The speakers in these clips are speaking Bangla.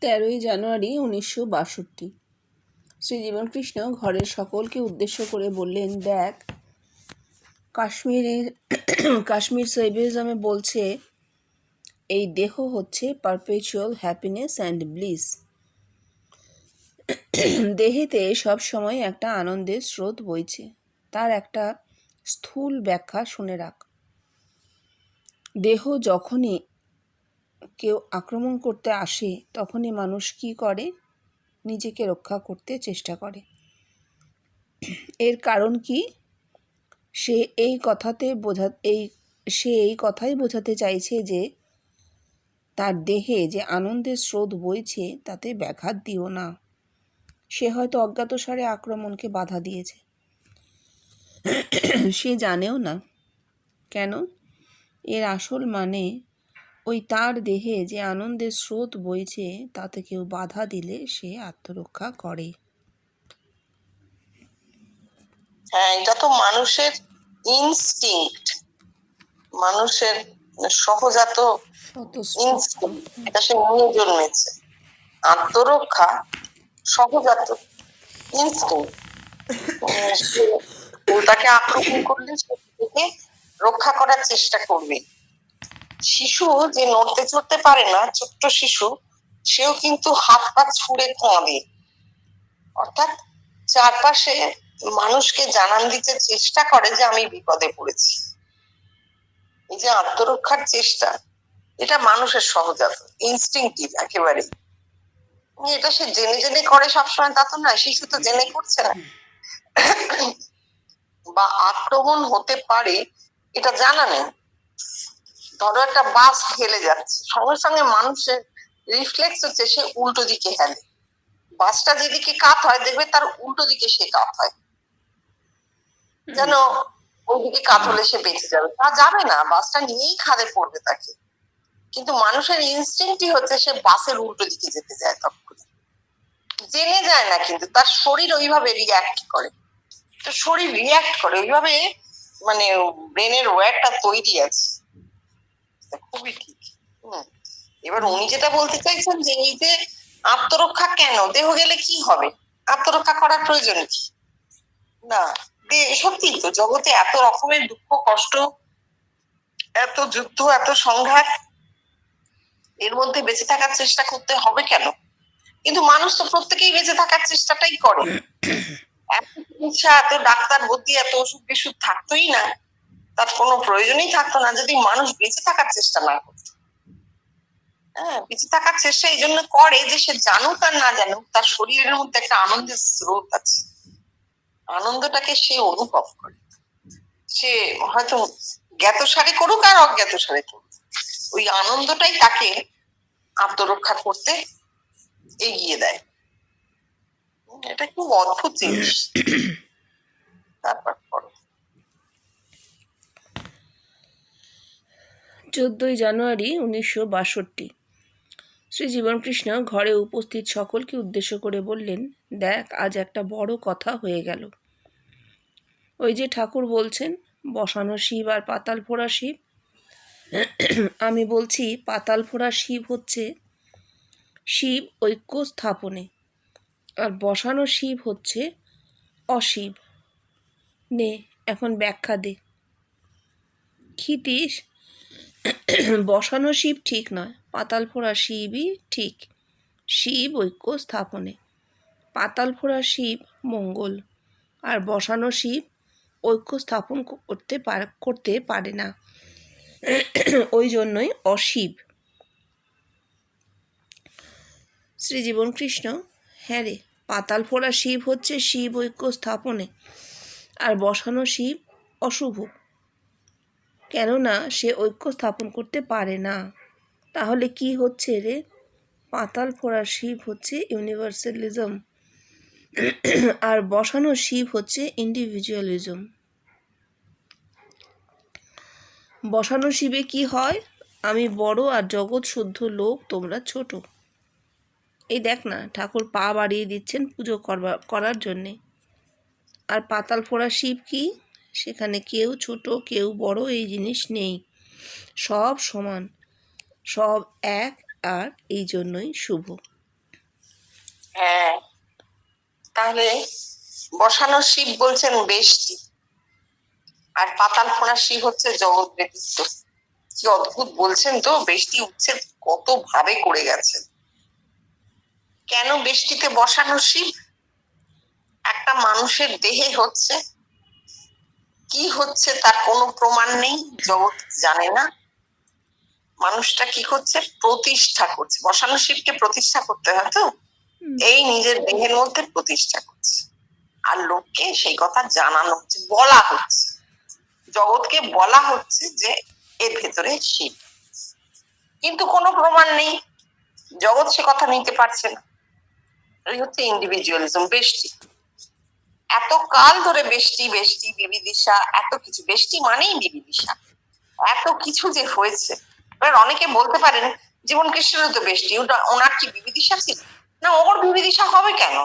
13 জানুয়ারি 1962। শ্রীজীবনকৃষ্ণ ঘরের সকলকে উদ্দেশ্য করে বললেন, দেখ, কাশ্মীর সাইবেরিজমে বলছে এই দেহ হচ্ছে পারপেচুয়াল হ্যাপিনেস অ্যান্ড ব্লিস। দেহেতে সব সময় একটা আনন্দের স্রোত বইছে। তার একটা স্থূল ব্যাখ্যা শুনে রাখ। দেহ যখনই কেউ আক্রমণ করতে আসে তখনই মানুষ কি করে? নিজেকে রক্ষা করতে চেষ্টা করে। এর কারণ কি? সে এই কথাই বোঝাতে চাইছে যে তার দেহে যে আনন্দের স্রোত বইছে তাতে ব্যাঘাত দিও না। সে হয়তো অজ্ঞাতসারে আক্রমণকে বাধা দিয়েছে, সে জানেও না কেন। এর আসল মানে ওই তার দেহে যে আনন্দের স্রোত বইছে তাতে কেউ বাধা দিলে সে আত্মরক্ষা করে। হ্যাঁ, এটা তো মানুষের ইনস্টিংক্ট, মানুষের সহজাত ইনস্টিংক্ট, এটা সে নিয়ে জন্মেছে। আত্মরক্ষা সহজাত ইনস্টিংক্ট। তাকে আক্রমণ করলে সে থেকে রক্ষা করার চেষ্টা করবে। শিশু যে নড়তে চড়তে পারে না, ছোট্ট শিশু, সেও কিন্তু হাত পা ছুঁড়ে কাঁদে, অর্থাৎ চারপাশে মানুষকে জানান দিতে চেষ্টা করে যে আমি বিপদে পড়েছি। এই যে আত্মরক্ষার চেষ্টা, এটা মানুষের সহজাত, ইনস্টিংক্টিভ একেবারে। এটা সে জেনে জেনে করে সবসময় তা তো নয়, শিশু তো জেনে করছে না। বা আক্রমণ হতে পারে এটা জানা নেই। ধরো একটা বাস হেলে যাচ্ছে, সঙ্গে সঙ্গে মানুষের রিফ্লেক্স হচ্ছে সে উল্টো দিকে হেলে। বাসটা যেদিকে কাত হয় দেখবে তার উল্টো দিকে সে কাত হয়, যেন ওইদিকে কাত হলে সে বেঁচে যাবে। তা যাবে না, বাসটা নিয়েই খাদে পড়বে তাকে। কিন্তু মানুষের ইনস্টিংক্টই হচ্ছে সে বাসের উল্টো দিকে যেতে যায়, তখন জেনে যায় না, কিন্তু তার শরীর ওইভাবে রিয়াক্ট করে। তো শরীর রিয়াক্ট করে ওইভাবে, মানে ব্রেনের ওয়্যারটা তৈরি আছে। খুবই ঠিক। এবার উনি যেটা বলতে চাইছেন যে এই যে আত্মরক্ষা কেন, দেহ গেলে কি হবে, আত্মরক্ষা করার প্রয়োজন কি? না, সত্যি তো জগতে এত রকমের দুঃখ কষ্ট, এত যুদ্ধ, এত সংঘাত, এর মধ্যে বেঁচে থাকার চেষ্টা করতে হবে কেন? কিন্তু মানুষ তো প্রত্যেকেই বেঁচে থাকার চেষ্টাটাই করে। এত চিকিৎসা, এত ডাক্তার বুদ্ধি, এত ওষুধ বিষুধ থাকতোই না, তার কোনো প্রয়োজনই থাকতো না যদি মানুষ বেঁচে থাকার চেষ্টা না করতো। হ্যাঁ, বেঁচে থাকার চেষ্টা এই জন্য করে যে সে জানুক আর না জানুক তার শরীরের মধ্যে একটা আনন্দের স্রোত আছে, আনন্দটাকে সে অনুভব করে। সে হয়তো জ্ঞাতসারে করুক আর অজ্ঞাতসারে করুক, ওই আনন্দটাই তাকে আত্মরক্ষা করতে এগিয়ে দেয়। এটা খুব অদ্ভুত জিনিস। তারপর 14 জানুয়ারি 1962। শ্রী জীবনকৃষ্ণ ঘরে উপস্থিত সকলকে উদ্দেশ্য করে বললেন, দেখ, আজ একটা বড় কথা হয়ে গেল। ওই যে ঠাকুর বলছেন বসানো শিব আর পাতাল ফোড়া শিব, আমি বলছি পাতাল ফোড়া শিব হচ্ছে শিব ঐক্য স্থাপনে, আর বসানো শিব হচ্ছে অশিব। নে, এখন ব্যাখ্যা দে। খিটিস, বসানো শিব ঠিক নয়, পাতাল ফোড়া শিবই ঠিক। শিব ঐক্য স্থাপনে, পাতাল ফোড়া শিব মঙ্গল, আর বসানো শিব ঐক্য স্থাপন করতে পারে না, ওই জন্যই অশিব। শ্রী জীবনকৃষ্ণ, হ্যাঁ রে, পাতাল ফোড়া শিব হচ্ছে শিব ঐক্য স্থাপনে, আর বসানো শিব অশুভ, কেননা সে ঐক্য স্থাপন করতে পারে না। তাহলে কি হচ্ছে রে? পাতাল ফোড়া শিব হচ্ছে ইউনিভার্সালিজম, আর বসানো শিব হচ্ছে ইন্ডিভিজুয়ালিজম। বসানো শিবে কি হয়? আমি বড় আর জগৎ শুদ্ধ লোক, তোমরা ছোট। এই দেখ না, ঠাকুর পা বাড়িয়ে দিচ্ছেন পুজো করার জন্যে। আর পাতাল ফোড়া শিব কি? সেখানে কেউ ছোট কেউ বড় এই জিনিস নেই, সব সমান, সব এক, আর এই জন্যই শুভ। হ্যাঁ, তাহলে বসানো শিব বলছেন বেষ্টি, আর পাতাল ফোঁড়া শিব হচ্ছে জগৎ ব্যতীত। কি অদ্ভুত বলছেন তো, বেষ্টি উচ্ছেদ কত ভাবে করে গেছেন। কেন বেষ্টিতে বসানো শিব? একটা মানুষের দেহে হচ্ছে কি হচ্ছে তার কোনো প্রমাণ নেই, জগৎ জানে না। মানুষটা কি করছে? প্রতিষ্ঠা করছে। বসানো শিবকে প্রতিষ্ঠা করতে হয় তো, এই নিজের দেহের মধ্যে প্রতিষ্ঠা করছে, আর লোককে সেই কথা জানানো হচ্ছে, বলা হচ্ছে, জগৎকে বলা হচ্ছে যে এর ভেতরে শিব, কিন্তু কোনো প্রমাণ নেই, জগৎ সে কথা নিতে পারছে না। এই হচ্ছে ইন্ডিভিজুয়ালিজম, বেষ্টি। এত কাল ধরে বেষ্টি বেষ্টি বিবিদিশা, এত কিছু, বেষ্টি মানেই বিবিদিশা, এত কিছু যে হয়েছে। এবার অনেকে বলতে পারেন জীবন কৃষ্ণেরও তো বেষ্টি, ওনার কি বিবিদিশা ছিল না? ওর বিবিদিশা হবে কেন?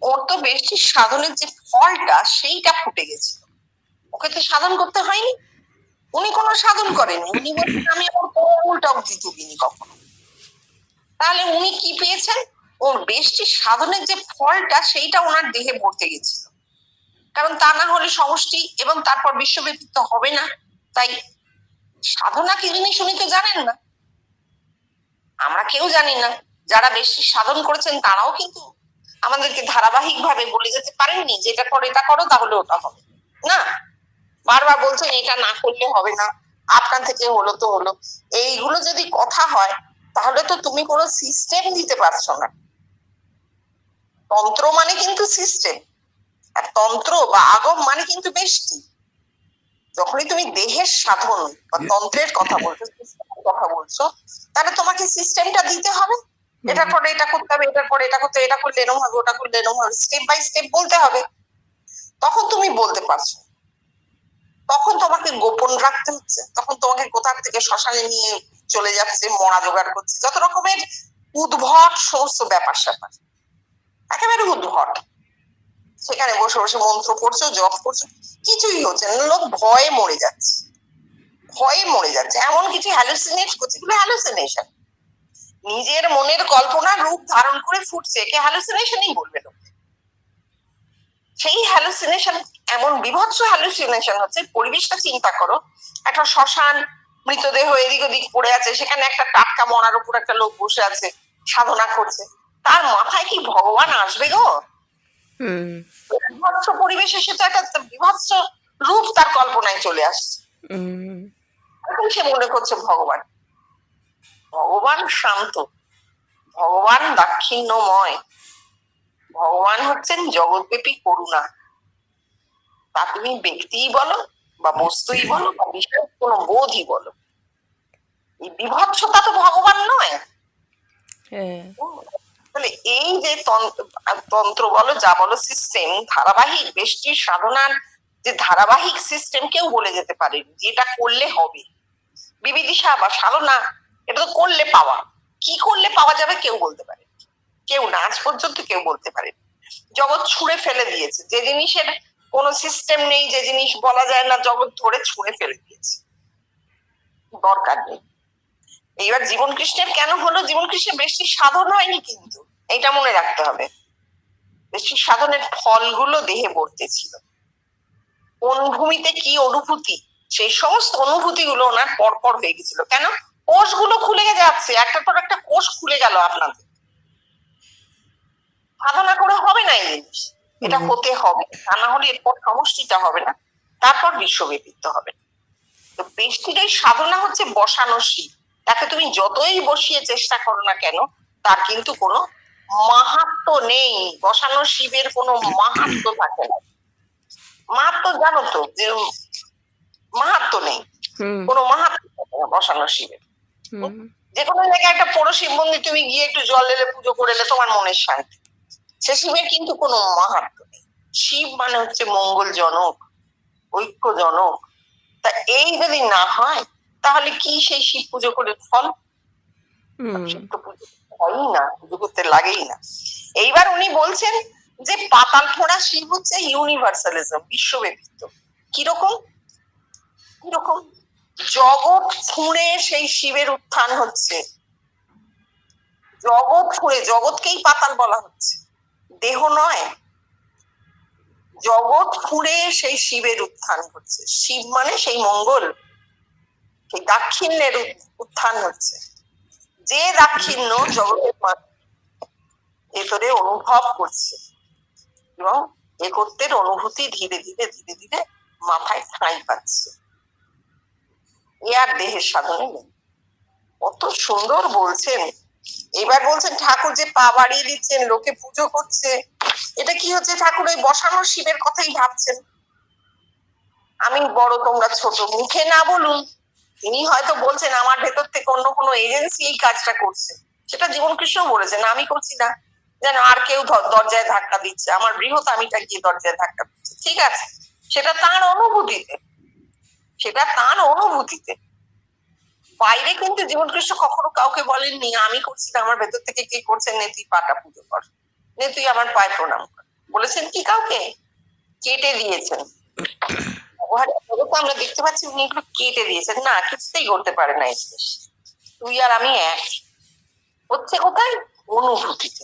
ওর তো বেষ্টির সাধনের যে ফলটা সেইটা ফুটে গেছিল, ওকে তো সাধন করতে হয়নি, উনি কোনো সাধন করেননি, উনি বলছেন আমি ওর উল্টাও দিতুবিনি কখনো। তাহলে উনি কি পেয়েছেন? ওর বেষ্টির সাধনের যে ফলটা সেইটা ওনার দেহে পড়তে গেছিল, কারণ তা না হলে সমষ্টি এবং তারপর বিশ্বব্যাপী তো হবে না। তাই সাধনা কি জিনিস উনি তো জানেন না, আমরা কেউ জানি না। যারা বেশি সাধন করেছেন তারাও কিন্তু আমাদেরকে ধারাবাহিক ভাবে বলে যেতে পারেননি যে এটা করো এটা করো তাহলে ওটা হবে না। বারবার বলছেন এটা না করলে হবে না, আপনার থেকে হলো তো হলো। এইগুলো যদি কথা হয় তাহলে তো তুমি কোনো সিস্টেম দিতে পারছো না। তন্ত্র মানে কিন্তু সিস্টেম, আর তন্ত্র বা আগম মানে কিন্তু বেষ্টি। যখনই তুমি দেহের সাধন বা তন্ত্রের কথা বলছো তাহলে তোমাকে সিস্টেমটা দিতে হবে, এটার পরে এটা করতে হবে, এটার পরে এটা করতে হবে, এটা করলে এরকম হবে, ওটা করলে এরকম হবে, স্টেপ বাই স্টেপ বলতে হবে। তখন তুমি বলতে পারছো, তখন তোমাকে গোপন রাখতে হচ্ছে, তখন তোমাকে কোথা থেকে শ্মশানে নিয়ে চলে যাচ্ছে, মরা জোগাড় করছে, যত রকমের উদ্ভট সমস্ত ব্যাপার স্যাপার, একেবারে উদ্ভট। সেখানে বসে বসে মন্ত্র পড়ছো, জপ করছো, কিছুই হচ্ছে না, লোক ভয়ে মরে যাচ্ছে, ভয়ে মরে যাচ্ছে। এমন কিছু হ্যালুসিনেট করছে, এগুলো হ্যালুসিনেশন, নিজের মনের কল্পনা রূপ ধারণ করে ফুটছে, একে হ্যালুসিনেশনই বলবে লোক। সেই হ্যালুসিনেশন এমন বিভৎস হ্যালুসিনেশন হচ্ছে, পরিবেশটা চিন্তা করো, একটা শ্মশান, মৃতদেহ এদিক ওদিক পড়ে আছে, সেখানে একটা টাটকা মরার উপর একটা লোক বসে আছে সাধনা করছে, তার মাথায় কি ভগবান আসবে গো? বিভৎস পরিবেশে সে তো একটা বিভৎস রূপ তার কল্পনায় চলে আসছে, এখন সে মনে করছে ভগবান। ভগবান শান্ত, ভগবান দাক্ষিণ্যময়, ভগবান হচ্ছেন জগৎব্যাপী করুণা। তা তুমি ব্যক্তিই বলো বা বস্তুই বলো বা বিষয় কোনো বোধই বলো, এই বিভৎসতা তো ভগবান নয়। তাহলে এই যে তন্ত্র বলো যা বলো সিস্টেম, ধারাবাহিক বেষ্টির সাধনার যে ধারাবাহিক সিস্টেম, কেউ বলে যেতে পারেনি যেটা করলে হবে। বিবিদিশা বা সাধনা এটা তো করলে পাওয়া, কি করলে পাওয়া যাবে কেউ বলতে পারে, কেউ না, আজ পর্যন্ত কেউ বলতে পারে। জগৎ ছুঁড়ে ফেলে দিয়েছে, যে জিনিসের কোনো সিস্টেম নেই, যে জিনিস বলা যায় না, জগৎ ধরে ছুঁড়ে ফেলে দিয়েছে, দরকার নেই। এইবার জীবন কৃষ্ণের কেন হলো? জীবন কৃষ্ণের বেশি সাধন হয়নি, কিন্তু এইটা মনে রাখতে হবে, বেশি সাধনের ফলগুলো দেহে পড়তেছিল। কোন ভূমিতে কি অনুভূতি, সেই সমস্ত অনুভূতি গুলো ওনার পরপর হয়ে গেছিল। কেন? কোষগুলো খুলে যাচ্ছে, একটার পর একটা কোষ খুলে গেল আপনাদের। সাধনা করে হবে না এই জিনিস, এটা হতে হবে, তা না হলে এরপর সমষ্টিটা হবে না, তারপর বিশ্বব্যাপিত্ব হবে। তো বেষ্টির এই সাধনা হচ্ছে বসানো শিব, তাকে তুমি যতই বসিয়ে চেষ্টা করো না কেন তার কিন্তু কোনো মাহাত্ম নেই। বসানো শিবের কোনো মাহাত্ম থাকে না। মাহাত্ম জানো তো যে মাহাত্ম নেই, কোনো মাহাত্ম থাকে না বসানো শিবের। যে কোনো জায়গায় একটা পোড়ো শিব মন্দির তুমি গিয়ে একটু জল ঢেলে পুজো করে এলে তোমার মনের শান্তি, সে শিবের কিন্তু কোনো মাহাত্ম নেই। শিব মানে হচ্ছে মঙ্গলজনক, ঐক্যজনক। তা এই যদি না হয় তাহলে কি সেই শিব পুজো করে ফল? শিব তো পুজো হয়ই না, পুজো করতে লাগেই না। এইবার উনি বলছেন যে পাতাল ফোঁড়া শিব হচ্ছে ইউনিভার্সালিজম, বিশ্বব্যাপিত্ব। কিরকম কিরকম? জগৎ ছুঁড়ে সেই শিবের উত্থান হচ্ছে, জগৎ ফুঁড়ে, জগৎকেই পাতাল বলা হচ্ছে, দেহ নয়। জগৎ ফুঁড়ে সেই শিবের উত্থান হচ্ছে। শিব মানে সেই মঙ্গল, সেই দাক্ষিণ্যের উত্থান হচ্ছে। যে দাক্ষিণ্য জগতের ভেতরে অনুভব করছে এবং একত্বের অনুভূতি ধীরে ধীরে ধীরে ধীরে মাথায় ঠাঁই পাচ্ছে। এ আর দেহের সাধনে নেই। কত সুন্দর বলছেন। এবার বলছেন ঠাকুর যে পা বাড়িয়ে দিচ্ছেন, লোকে পুজো করছে, এটা কি হচ্ছে? ঠাকুর ওই বসানো শিবের কথাই ভাবছেন। আমি বড়, তোমরা ছোট, মুখে না বলুন, তিনি হয়তো বলছেন আমার ভেতর থেকে অন্য কোনো এজেন্সি এই কাজটা করছে। সেটা জীবন কৃষ্ণ বলেছেন, আমি করছি না, যেন আর কেউ দরজায় ধাক্কা দিচ্ছে, আমার বৃহৎ আমিটা গিয়ে দরজায় ধাক্কা দিচ্ছে। ঠিক আছে, সেটা তার অনুভূতিতে, সেটা তার অনুভূতিতে। বাইরে কিন্তু জীবন কৃষ্ণ কখনো কাউকে বলেননি আমি করছি না, আমার ভেতর থেকে কে করছেন, নে তুই পাটা পুজো কর, নে তুই আমার পায়ে প্রণাম কর। বলেছেন কি কাউকে? কেটে দিয়েছেন। আমরা দেখতে পাচ্ছি উনি এগুলো কেটে দিয়েছেন, না কিছুতেই করতে পারে না। তুই আর আমি এক, হচ্ছে কোথায়? অনুভূতিতে।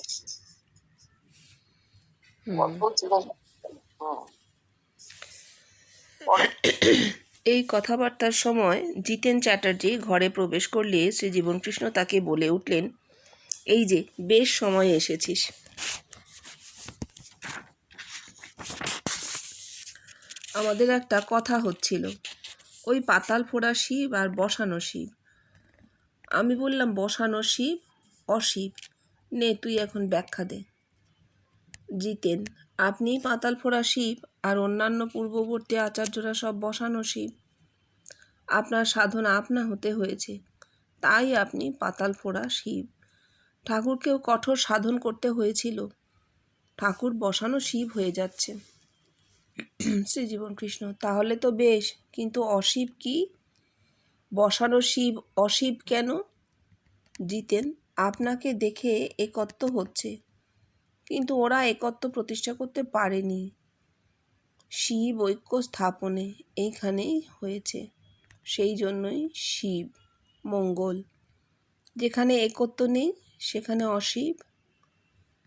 এই কথাবার্তার সময় জিতেন চ্যাটার্জি ঘরে প্রবেশ করলে শ্রী জীবনকৃষ্ণ তাকে বলে উঠলেন, এই যে বেশ সময় এসেছিস। আমাদের একটা কথা হচ্ছিল, ওই পাতাল ফোড়া শিব আর বসানো শিব। আমি বললাম বসানো শিব অশিব, নে তুই এখন ব্যাখ্যা দে। জিতেন, আপনি পাতাল ফোড়া শিব আর অন্যান্য পূর্ববর্তী আচার্যরা সব বসানো শিব। আপনার সাধনা আপনা হতে হয়েছে, তাই আপনি পাতাল ফোড়া শিব। ঠাকুরকেও কঠোর সাধন করতে হয়েছিল, ঠাকুর বসানো শিব হয়ে যাচ্ছে। শ্রীজীবন কৃষ্ণ, তাহলে তো বেশ, কিন্তু অশিব কি? বসানো শিব অশিব কেন? জিতেন, আপনাকে দেখে একত্ব হচ্ছে, কিন্তু ওরা একত্ব প্রতিষ্ঠা করতে পারেনি। শিব ঐক্য স্থাপনে এইখানেই হয়েছে, সেই জন্যই শিব মঙ্গল। যেখানে একত্ব নেই সেখানে অশিব।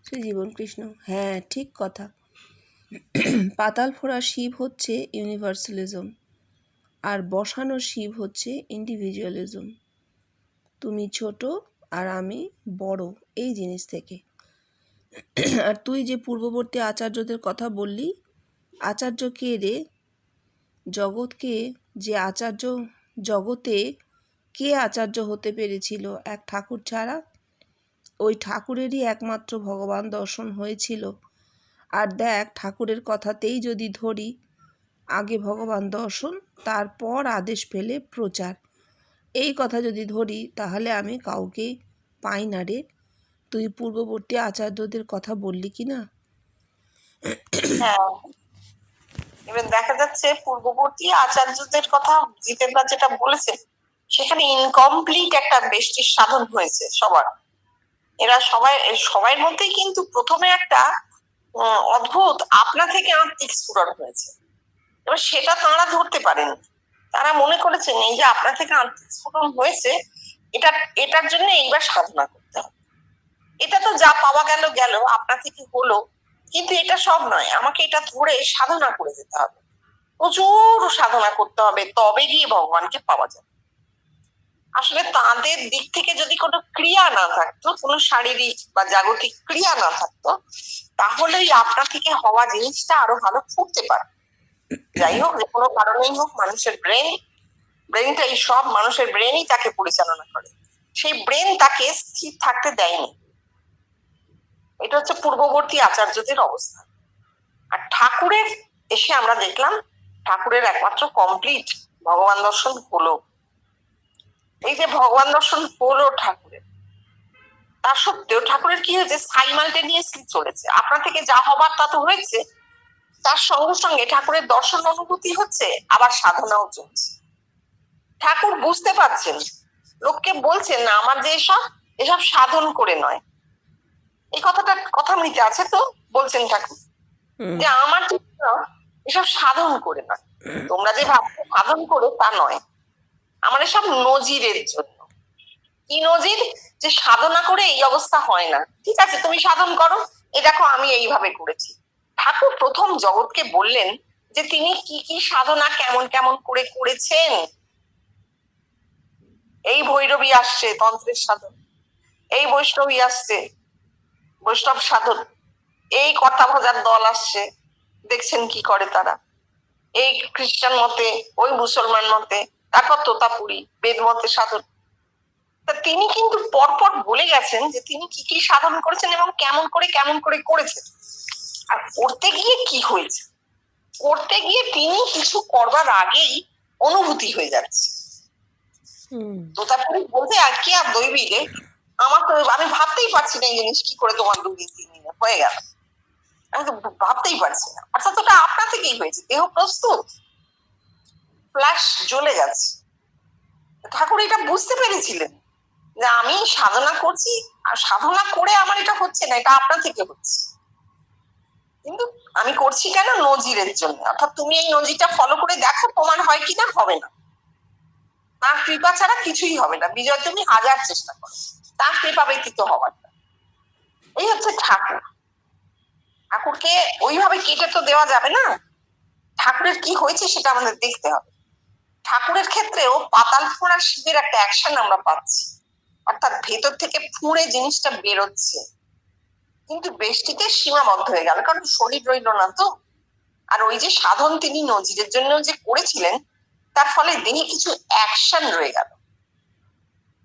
শ্রীজীবন কৃষ্ণ, হ্যাঁ ঠিক কথা। পাতাল ফোড়া শিব হচ্ছে ইউনিভার্সালিজম, আর বসানো শিব হচ্ছে ইন্ডিভিজুয়ালিজম। তুমি ছোট আর আমি বড়, এই জিনিস থেকে। আর তুই যে পূর্ববর্তী আচার্যদের কথা বললি, আচার্য কে রে? জগৎকে যে আচার্য, জগতে কে আচার্য হতে পেরেছিল এক ঠাকুর ছাড়া? ওই ঠাকুরেরই একমাত্র ভগবান দর্শন হয়েছিল। আর দেখ, ঠাকুরের কথাতেই যদি ধরি, আগে ভগবান দর্শন, তারপর আদেশ পেলে প্রচার, এই কথা যদি ধরি, তাহলে আমি কাউকে পাই না রে। তুই পূর্ববর্তী আচার্যদের কথা বললি কি না? হ্যাঁ, এবার দেখা যাচ্ছে পূর্ববর্তী আচার্যদের কথা জিতেনরা যেটা বলেছে, সেখানে ইনকমপ্লিট একটা বেষ্টির সাধন হয়েছে সবার। এরা সবাই মধ্যেই কিন্তু প্রথমে একটা অদ্ভুত আপনা থেকে আত্মিক স্ফুরণ হয়েছে। এবার সেটা তাঁরা ধরতে পারেন, তারা মনে করেছেন এই যে আপনা থেকে আত্মিক স্ফুরণ হয়েছে, এটার জন্য এইবার সাধনা করতে হবে। এটা তো যা পাওয়া গেল গেল, আপনা থেকে হলো, কিন্তু এটা সব নয়, আমাকে এটা ধরে সাধনা করে যেতে হবে, প্রচুর সাধনা করতে হবে, তবে গিয়ে ভগবানকে পাওয়া যাবে। আসলে তাদের দিক থেকে যদি কোনো ক্রিয়া না থাকতো, কোনো শারীরিক বা জাগতিক ক্রিয়া না থাকতো, তাহলেই আপনা থেকে হওয়া জিনিসটা আরো ভালো ফুটতে পারে। যাই হোক, যে কোনো কারণেই হোক, মানুষের ব্রেনটা এই সব মানুষের ব্রেনই তাকে পরিচালনা করে, সেই ব্রেন তাকে স্থির থাকতে দেয়নি। এটা হচ্ছে পূর্ববর্তী আচার্যদের অবস্থা। আর ঠাকুরের এসে আমরা দেখলাম ঠাকুরের একমাত্র কমপ্লিট ভগবান দর্শন হলো। এই যে ভগবান দর্শন হলো ঠাকুরের, তা সত্ত্বেও ঠাকুরের কি হয়েছে? সাইমালটেনিয়াসলি চলেছে। আপনার থেকে যা হবার তা তো হয়েছে, তার সঙ্গে সঙ্গে ঠাকুরের দর্শন অনুভূতি হচ্ছে, আবার সাধনাও চলছে। ঠাকুর বুঝতে পারছেন, লোককে বলছেন না আমার যে এসব সাধন করে নয়। এই কথা নিতে আছে তো, বলছেন ঠাকুর যে আমার এসব সাধন করে নয়, তোমরা যে ভাবছো সাধন করে তা নয়, আমার এসব নজিরের জন্য। কি নজির? যে সাধনা করে এই অবস্থা হয় না। ঠিক আছে, তুমি সাধন করো, এ দেখো আমি এইভাবে করেছি। ঠাকুর প্রথম জগৎকে বললেন যে তিনি কি কি সাধনা কেমন কেমন করে করেছেন। এই ভৈরবী আসছে তন্ত্রের সাধন, এই বৈষ্ণবী আসছে বৈষ্ণব সাধন, এই কথা ভজার দল আসছে, দেখছেন কি করে তারা, এই খ্রিস্টান মতে, ওই মুসলমান মতে, তারপর তোতাপুরি বেদ মতে সাধন। তা তিনি কিন্তু পরপর বলে গেছেন যে তিনি কি কি সাধন করেছেন এবং কেমন করে করেছেন। আর করতে গিয়ে কি হয়েছে, করতে গিয়ে তিনি কিছু করবার আগেই অনুভূতি হয়ে যাচ্ছে। তোতাপুরি বলতে আর কি আর দৈবী রে, আমার তো আমি ভাবতেই পারছি না এই জিনিস কি করে তোমার 2 দিন 3 দিনে হয়ে গেল, আমি তো ভাবতেই পারছি না। অর্থাৎ ওটা আপনা থেকেই হয়েছে, দেহ প্রস্তুত, ফ্ল্যাশ জ্বলে যাচ্ছে। ঠাকুর এটা বুঝতে পেরেছিলেন যে আমি সাধনা করছি আর সাধনা করে আমার এটা হচ্ছে না, এটা আপনা থেকে হচ্ছে, কিন্তু আমি করছি কেন? নজিরের জন্য। অর্থাৎ তুমি এই নজিরটা ফলো করে দেখো প্রমাণ হয় কিনা, হবে না। তার কৃপা ছাড়া কিছুই হবে না। বিজয় তুমি 1000 চেষ্টা করো, তার কৃপা ব্যতীত হবার না। এই হচ্ছে ঠাকুর। ঠাকুরকে ওইভাবে কেটে তো দেওয়া যাবে না। ঠাকুরের কি হয়েছে সেটা আমাদের দেখতে হবে। ঠাকুরের ক্ষেত্রেও পাতাল ফোঁড়ার শিবের একটা অ্যাকশন আমরা পাচ্ছি, অর্থাৎ ভেতর থেকে ফুঁড়ে জিনিসটা বেরোচ্ছে, কিন্তু বেষ্টিতে সীমাবদ্ধ হয়ে গেল, কারণ শরীর রইল না তো। আর ওই যে সাধন তিনি নজিরের জন্য যে করেছিলেন, তার ফলে দেহে কিছু অ্যাকশন রয়ে গেল।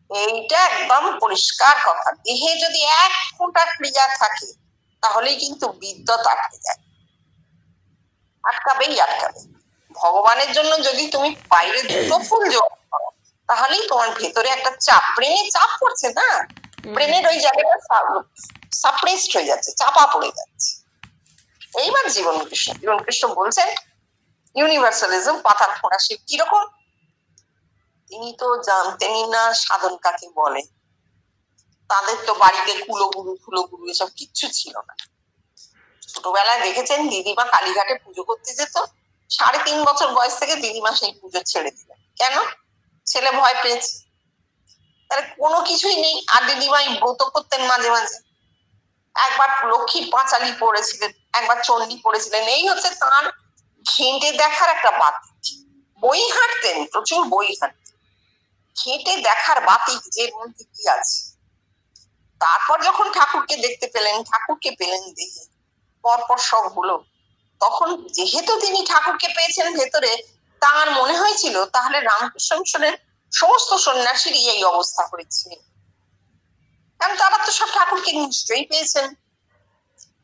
এইটা একদম পরিষ্কার কথা। দেহে যদি 1 ফোঁটা ক্রিয়া থাকে তাহলেই কিন্তু বিদ্যুৎ আটকে যায়, আটকাবেই আটকাবে। ভগবানের জন্য যদি তুমি বাইরে 2টো ফুল যোগ করো তাহলেই তোমার ভেতরে একটা চাপ, ব্রেনে চাপ পড়ছে না, ব্রেনের ওই জায়গাটা সাপ্রেসড হয়ে যাচ্ছে, চাপা পড়ে যাচ্ছে। এইবার জীবন কৃষ্ণ বলছেন ইউনিভার্সালিজম, পাতাল ফোঁড়া শিব কিরকম? তিনি তো জানতেনই না সাধন কাকে বলে। তাদের তো বাড়িতে কুলোগুরু এসব কিচ্ছু ছিল না। ছোটবেলায় দেখেছেন দিদিমা কালীঘাটে পুজো করতে যেত, 3.5 বছর বয়স থেকে দিদিমা সেই পুজো ছেড়ে দিলেন। কেন? ছেলে ভয় পেয়েছে। তাহলে কোনো কিছুই নেই। আর দিদিমাই ব্রত করতেন মাঝে মাঝে, একবার লক্ষ্মীর পাঁচালি পড়েছিলেন, একবার চণ্ডী পড়েছিলেন। এই হচ্ছে তার ঘেঁটে দেখার একটা বাতিক। বই হাঁটতেন, প্রচুর বই হাঁটতেন, ঘেঁটে দেখার বাতিক যে মধ্যে কি আছে। তারপর যখন ঠাকুরকে দেখতে পেলেন, ঠাকুরকে পেলেন দেখে পরপর সব হলো, তখন যেহেতু তিনি ঠাকুরকে পেয়েছেন ভেতরে, তার মনে হয়েছিল তাহলে রামকৃষ্ণ মিশনের সমস্ত সন্ন্যাসীরই এই অবস্থা হয়েছে, কারণ তারা তো সব ঠাকুরকে নিশ্চয়ই পেয়েছেন,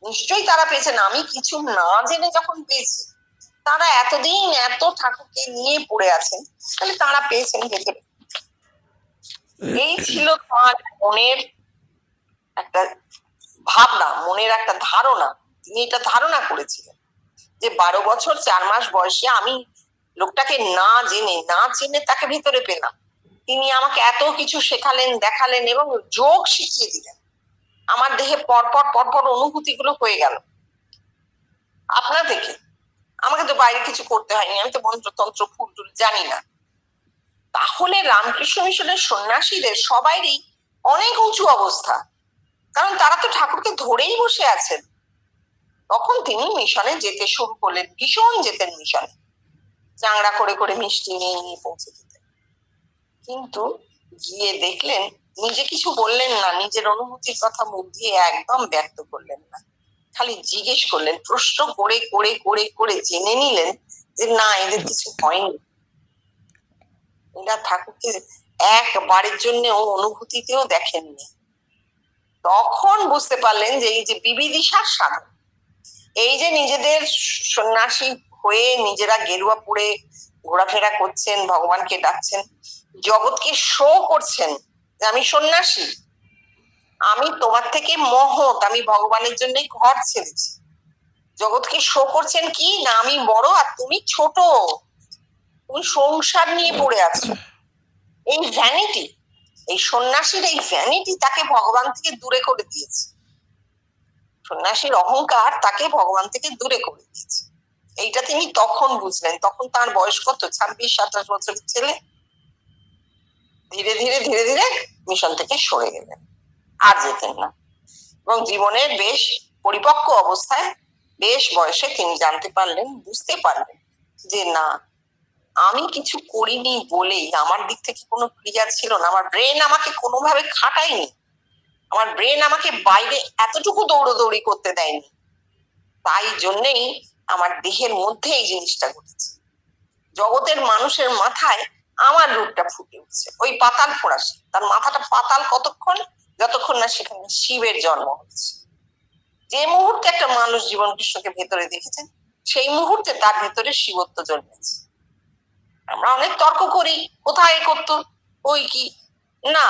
নিশ্চয়ই তারা পেয়েছেন। আমি কিছু না জেনে যখন পেয়েছি, তারা এতদিন এত ঠাকুরকে নিয়ে পড়ে আছেন, তাহলে তারা পেয়েছেন ভেতরে। এই ছিল তার মনের একটা ভাবনা, মনের একটা ধারণা। তিনি এটা ধারণা করেছিলেন যে 12 বছর 4 মাস বয়সে আমি লোকটাকে না জেনে তাকে ভেতরে পেলাম। তিনি আমাকে এত কিছু শেখালেন, দেখালেন এবং যোগ শিখিয়ে দিলেন। আমার দেহে পরপর অনুভূতি গুলো হয়ে গেল আপনা থেকে। আমাকে তো বাইরে কিছু করতে হয়নি, আমি তো মন্ত্রতন্ত্র ফুল টুল জানি না। তাহলে রামকৃষ্ণ মিশনের সন্ন্যাসীদের সবাইরই অনেক উঁচু অবস্থা, কারণ তারা তো ঠাকুরকে ধরেই বসে আছেন। তখন তিনি মিশনে যেতে শুরু করলেন, ভীষণ যেতেন মিশনে, চাংড়া করে মিষ্টি নিয়ে পৌঁছে দিতেন। কিন্তু গিয়ে দেখলেন নিজে কিছু বললেন না, নিজের অনুভূতির কথা মুখ দিয়ে একদম ব্যক্ত করলেন না, খালি জিজ্ঞেস করলেন, প্রশ্ন করে জেনে নিলেন যে না, এদের কিছু হয়নি। এরা ঠাকুরকে একবারের জন্য অনুভূতিতেও দেখেননি। তখন বুঝতে পারলেন যে এই যে বিবিদিশার সাধন, এই যে নিজেদের সন্ন্যাসী হয়ে নিজেরা গেরুয়া পরে ঘোরাফেরা করছেন, ভগবানকে ডাকছেন, জগৎকে শো করছেন যে আমি সন্ন্যাসী, আমি তোমার থেকে মহৎ, আমি ভগবানের জন্য ঘর ছেড়েছি। জগৎকে শো করছেন কি না, আমি বড় আর তুমি ছোট, তুমি সংসার নিয়ে পড়ে আছো। এই ভ্যানিটি, এই সন্ন্যাসীর এই ভ্যানিটি তাকে ভগবান থেকে দূরে করে দিয়েছে। সন্ন্যাসীর অহংকার তাকে ভগবান থেকে দূরে করে দিয়েছে। এইটা তিনি তখন বুঝলেন। তখন তার বয়স কত? 26-27 বছরের ছেলে। ধীরে ধীরে ধীরে ধীরে মিশন থেকে সরে গেলেন, আর যেতেন না। এবং জীবনের বেশ পরিপক্ক অবস্থায়, বেশ বয়সে তিনি জানতে পারলেন, বুঝতে পারলেন যে না, আমি কিছু করিনি বলেই আমার দিক থেকে কোনো ক্রিয়া ছিল না, আমার ব্রেন আমাকে কোনোভাবে খাটায়নি, আমার ব্রেন আমাকে বাইরে এতটুকু দৌড়োদৌড়ি করতে দেয়নি, তাই জন্যেই আমার দেহের মধ্যে এই জিনিসটা ঘটেছে। জগতের মানুষের মাথায় আমার রূপটা ফুটে উঠছে, ওই পাতাল ফোড়াশি, তার মাথাটা পাতাল কতক্ষণ, যতক্ষণ না সেখানে শিবের জন্ম হচ্ছে। যে মুহূর্তে একটা মানুষ জীবন কৃষ্ণকে ভেতরে দেখেছেন, সেই মুহূর্তে তার ভেতরে শিবত্ব জন্মেছে। আমরা অনেক তর্ক করি, কোথায় করতো, ওই কি না,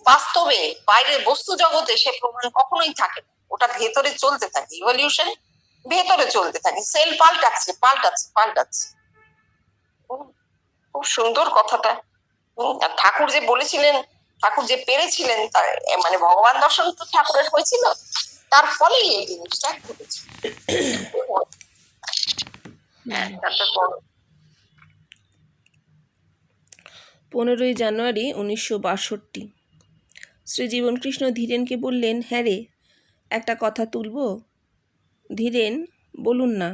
বাস্তবে বাইরের বস্তু জগতে সে প্রমাণ কখনোই থাকে না, ওটা ভেতরে চলতে থাকে, ইভলিউশন ভেতরে চলতে থাকে, সেল পাল্টাচ্ছে পাল্টাচ্ছে পাল্টাচ্ছে। খুব সুন্দর কথাটা। আর ঠাকুর যে বলেছিলেন, ঠাকুর যে পেরেছিলেন, তার মানে ভগবান দর্শন তো ঠাকুরের হয়েছিল, তার ফলেই এই জিনিসটা ঘটেছে। 15ই জানুয়ারি 1962। শ্রী জীবনকৃষ্ণ ধীরেনকে বললেন, হ্যাঁ রে, একটা কথা তুলব? ধীরেন, বলুন না।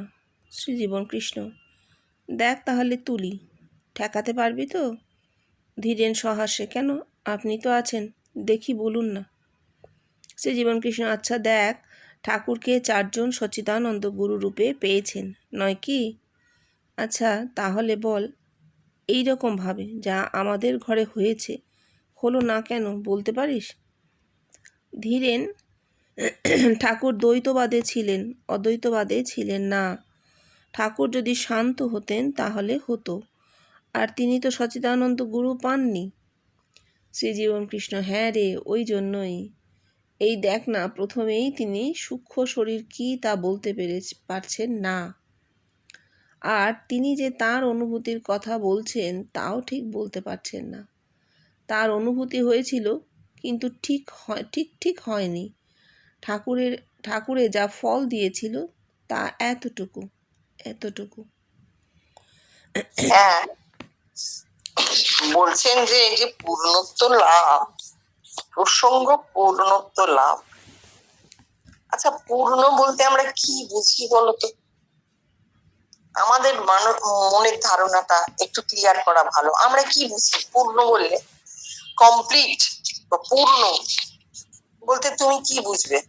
শ্রী জীবনকৃষ্ণ, দেখ তাহলে তুলি, ঠেকাতে পারবি তো? ধীরেন সহাস্যে, কেন, আপনি তো আছেন, দেখি বলুন না। শ্রী জীবনকৃষ্ণ, আচ্ছা দেখ, ঠাকুরকে 4 জন সচ্চিদানন্দ গুরু রূপে পেয়েছেন, নয় কি? আচ্ছা তাহলে বল, এই রকমভাবে যা আমাদের ঘরে হয়েছে, হলো না কেন, বলতে পারিস? ধীরেন, ঠাকুর দ্বৈতবাদে ছিলেন, অদ্বৈতবাদে ছিলেন না। ঠাকুর যদি শান্ত হতেন তাহলে হতো, আর তিনি তো সচ্চিদানন্দ গুরু পাননি। শ্রী জীবনকৃষ্ণ, হ্যাঁ রে, ওই জন্যই। এই দেখ না, প্রথমেই তিনি সূক্ষ্ম শরীর কি তা বলতে পারছেন না, আর তিনি যে তার অনুভূতির কথা বলছেন তাও ঠিক বলতে পারছেন না। তার অনুভূতি হয়েছিল, কিন্তু ঠিক হয়নি। ঠাকুরে যা ফল দিয়েছিল তা এতটুকু। হ্যাঁ, বলছেন যে এই যে পূর্ণত্ব লাভ, প্রসঙ্গ পূর্ণত্ব লাভ। আচ্ছা, পূর্ণ বলতে আমরা কি বুঝি বলতো? আমাদের মনের ধারণাটা একটু ক্লিয়ার করা ভালো। আমরা কি বুঝি পূর্ণ বললে? কমপ্লিট বা পূর্ণ বলতে তুমি কি বুঝবে?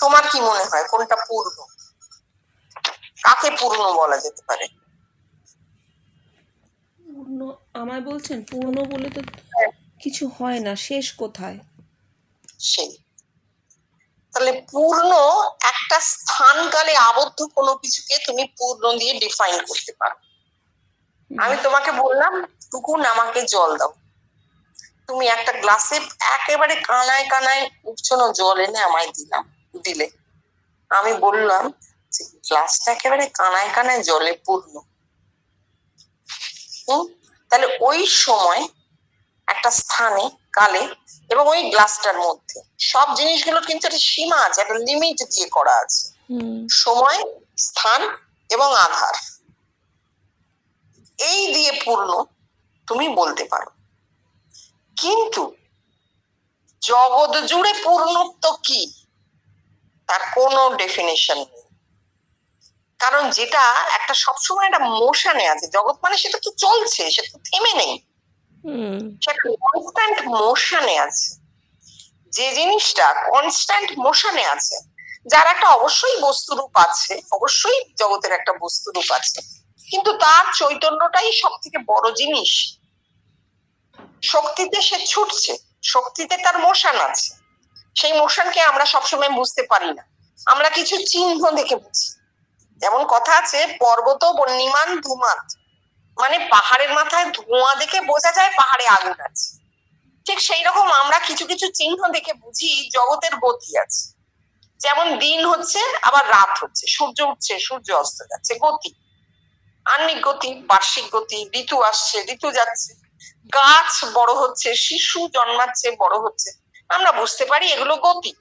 তোমার কি মনে হয় কোনটা পূর্ণ? কাকে পূর্ণ বলা যেতে পারে? পূর্ণ আমায় বলছেন? পূর্ণ বলে তো কিছু হয় না, শেষ কোথায়? সেই, তাহলে পূর্ণ একটা স্থানকালে আবদ্ধ কোনো কিছুকে তুমি পূর্ণ দিয়ে ডিফাইন করতে পারো। আমি তোমাকে বললাম টুকুন আমাকে জল দাও, তুমি একটা গ্লাসে একেবারে কানায় কানায় উঠছনো জল এনে আমায় দিলে, আমি বললাম যে গ্লাসটা একেবারে কানায় কানায় জলে পূর্ণ। তাহলে ওই সময় একটা স্থানে, কালে এবং ওই গ্লাসটার মধ্যে সব জিনিসগুলো কিন্তু একটা সীমা আছে, একটা লিমিট দিয়ে করা আছে, সময়, স্থান এবং আধার, এই দিয়ে পূর্ণ তুমি বলতে পারো। কিন্তু জগৎ জুড়ে পূর্ণত্ব কি, তার কোনো ডেফিনেশন নেই। কারণ যেটা একটা সবসময় একটা মোশনে আছে, জগৎ মানে সেটা তো চলছে, সেটা তো থেমে নেই, সেটা কনস্ট্যান্ট মোশনে আছে। যে জিনিসটা কনস্ট্যান্ট মোশনে আছে, যার একটা অবশ্যই বস্তুরূপ আছে, অবশ্যই জগতের একটা বস্তুরূপ আছে, কিন্তু তার চৈতন্যটাই সব থেকে বড় জিনিস। শক্তিতে সে ছুটছে, শক্তিতে তার মোশন আছে, সেই মোশনকে আমরা সবসময় বুঝতে পারি না, আমরা কিছু চিহ্ন দেখে বুঝি। যেমন কথা আছে, পর্বত বন্যিমান ধূমাত, মানে পাহাড়ের মাথায় ধোঁয়া দেখে বোঝা যায় পাহাড়ে আগুন আছে। ঠিক সেই রকম আমরা কিছু কিছু চিহ্ন দেখে বুঝি জগতের গতি আছে। যেমন দিন হচ্ছে আবার রাত হচ্ছে, সূর্য উঠছে সূর্য অস্ত যাচ্ছে, গতি, আহ্নিক গতি, বার্ষিক গতি, ঋতু আসছে ঋতু যাচ্ছে, গাছ বড় হচ্ছে, শিশু জন্মাচ্ছে বড় হচ্ছে, আমরা বুঝতে পারি এগুলো গতি।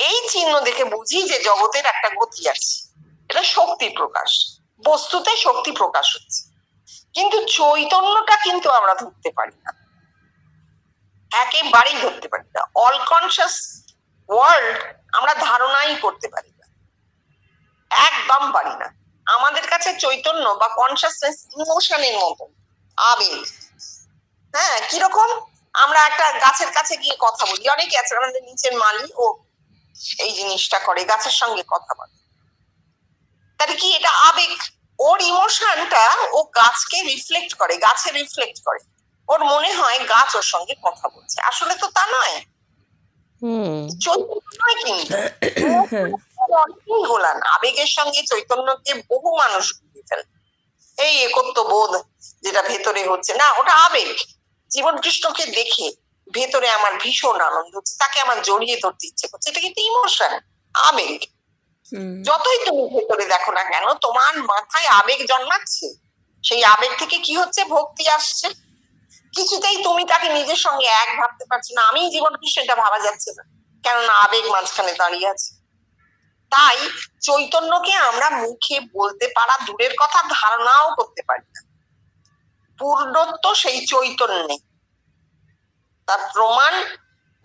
এই চিহ্ন দেখে বুঝি যে জগতের একটা গতি আছে, এটা শক্তি প্রকাশ, বস্তুতে শক্তি প্রকাশ হচ্ছে। কিন্তু চৈতন্যটা কিন্তু আমরা ধরতে পারি না, একেবারেই ধরতে পারি না। অল কনসিয়াস ওয়ার্ল্ড আমরা ধারণাই করতে পারি না, একদম পারি না। আমাদের কাছে চৈতন্য বা কনসিয়াসনেস ইমোশনের মতো, আবেগ। হ্যাঁ, কিরকম? আমরা একটা গাছের কাছে গিয়ে কথা বলি, অনেকে আছে আমাদের নিচের মালি, ও এই জিনিসটা করে, গাছের সঙ্গে কথা বলে, তাহলে কি এটা আবেগ? ওর ইমোশনটা ও গাছকে রিফ্লেক্ট করে, গাছে রিফ্লেক্ট করে, ওর মনে হয় গাছ ওর সঙ্গে কথা বলছে। আসলে তো তা নয়, চৈতন্য নয়। কিন্তু অনেকেই গোলান আবেগের সঙ্গে চৈতন্যকে বহু মানুষ গুলিয়ে ফেলে। এই একত্ব বোধ যেটা ভেতরে হচ্ছে না, ওটা আবেগ। জীবন কৃষ্ণকে দেখে ভেতরে আমার ভীষণ আনন্দ হচ্ছে, তাকে আমার জড়িয়ে ধরতে ইচ্ছে করছে, এটা কিন্তু ইমোশন, আবেগ। যতই তুমি ভেতরে দেখো না কেন, তোমার মাথায় আবেগ জন্মাচ্ছে, সেই আবেগ থেকে কি হচ্ছে? ভক্তি আসছে। কিছুতেই তুমি তাকে নিজের সঙ্গে এক ভাবতে পারছো না, আমি জীবন কৃষ্ণ, এটা ভাবা যাচ্ছে না, কেননা আবেগ মাঝখানে দাঁড়িয়ে আছে। তাই চৈতন্যকে আমরা মুখে বলতে পারা দূরের কথা, ধারণাও করতে পারি না। পূর্ণত্ব সেই চৈতন্যে, তার প্রমাণ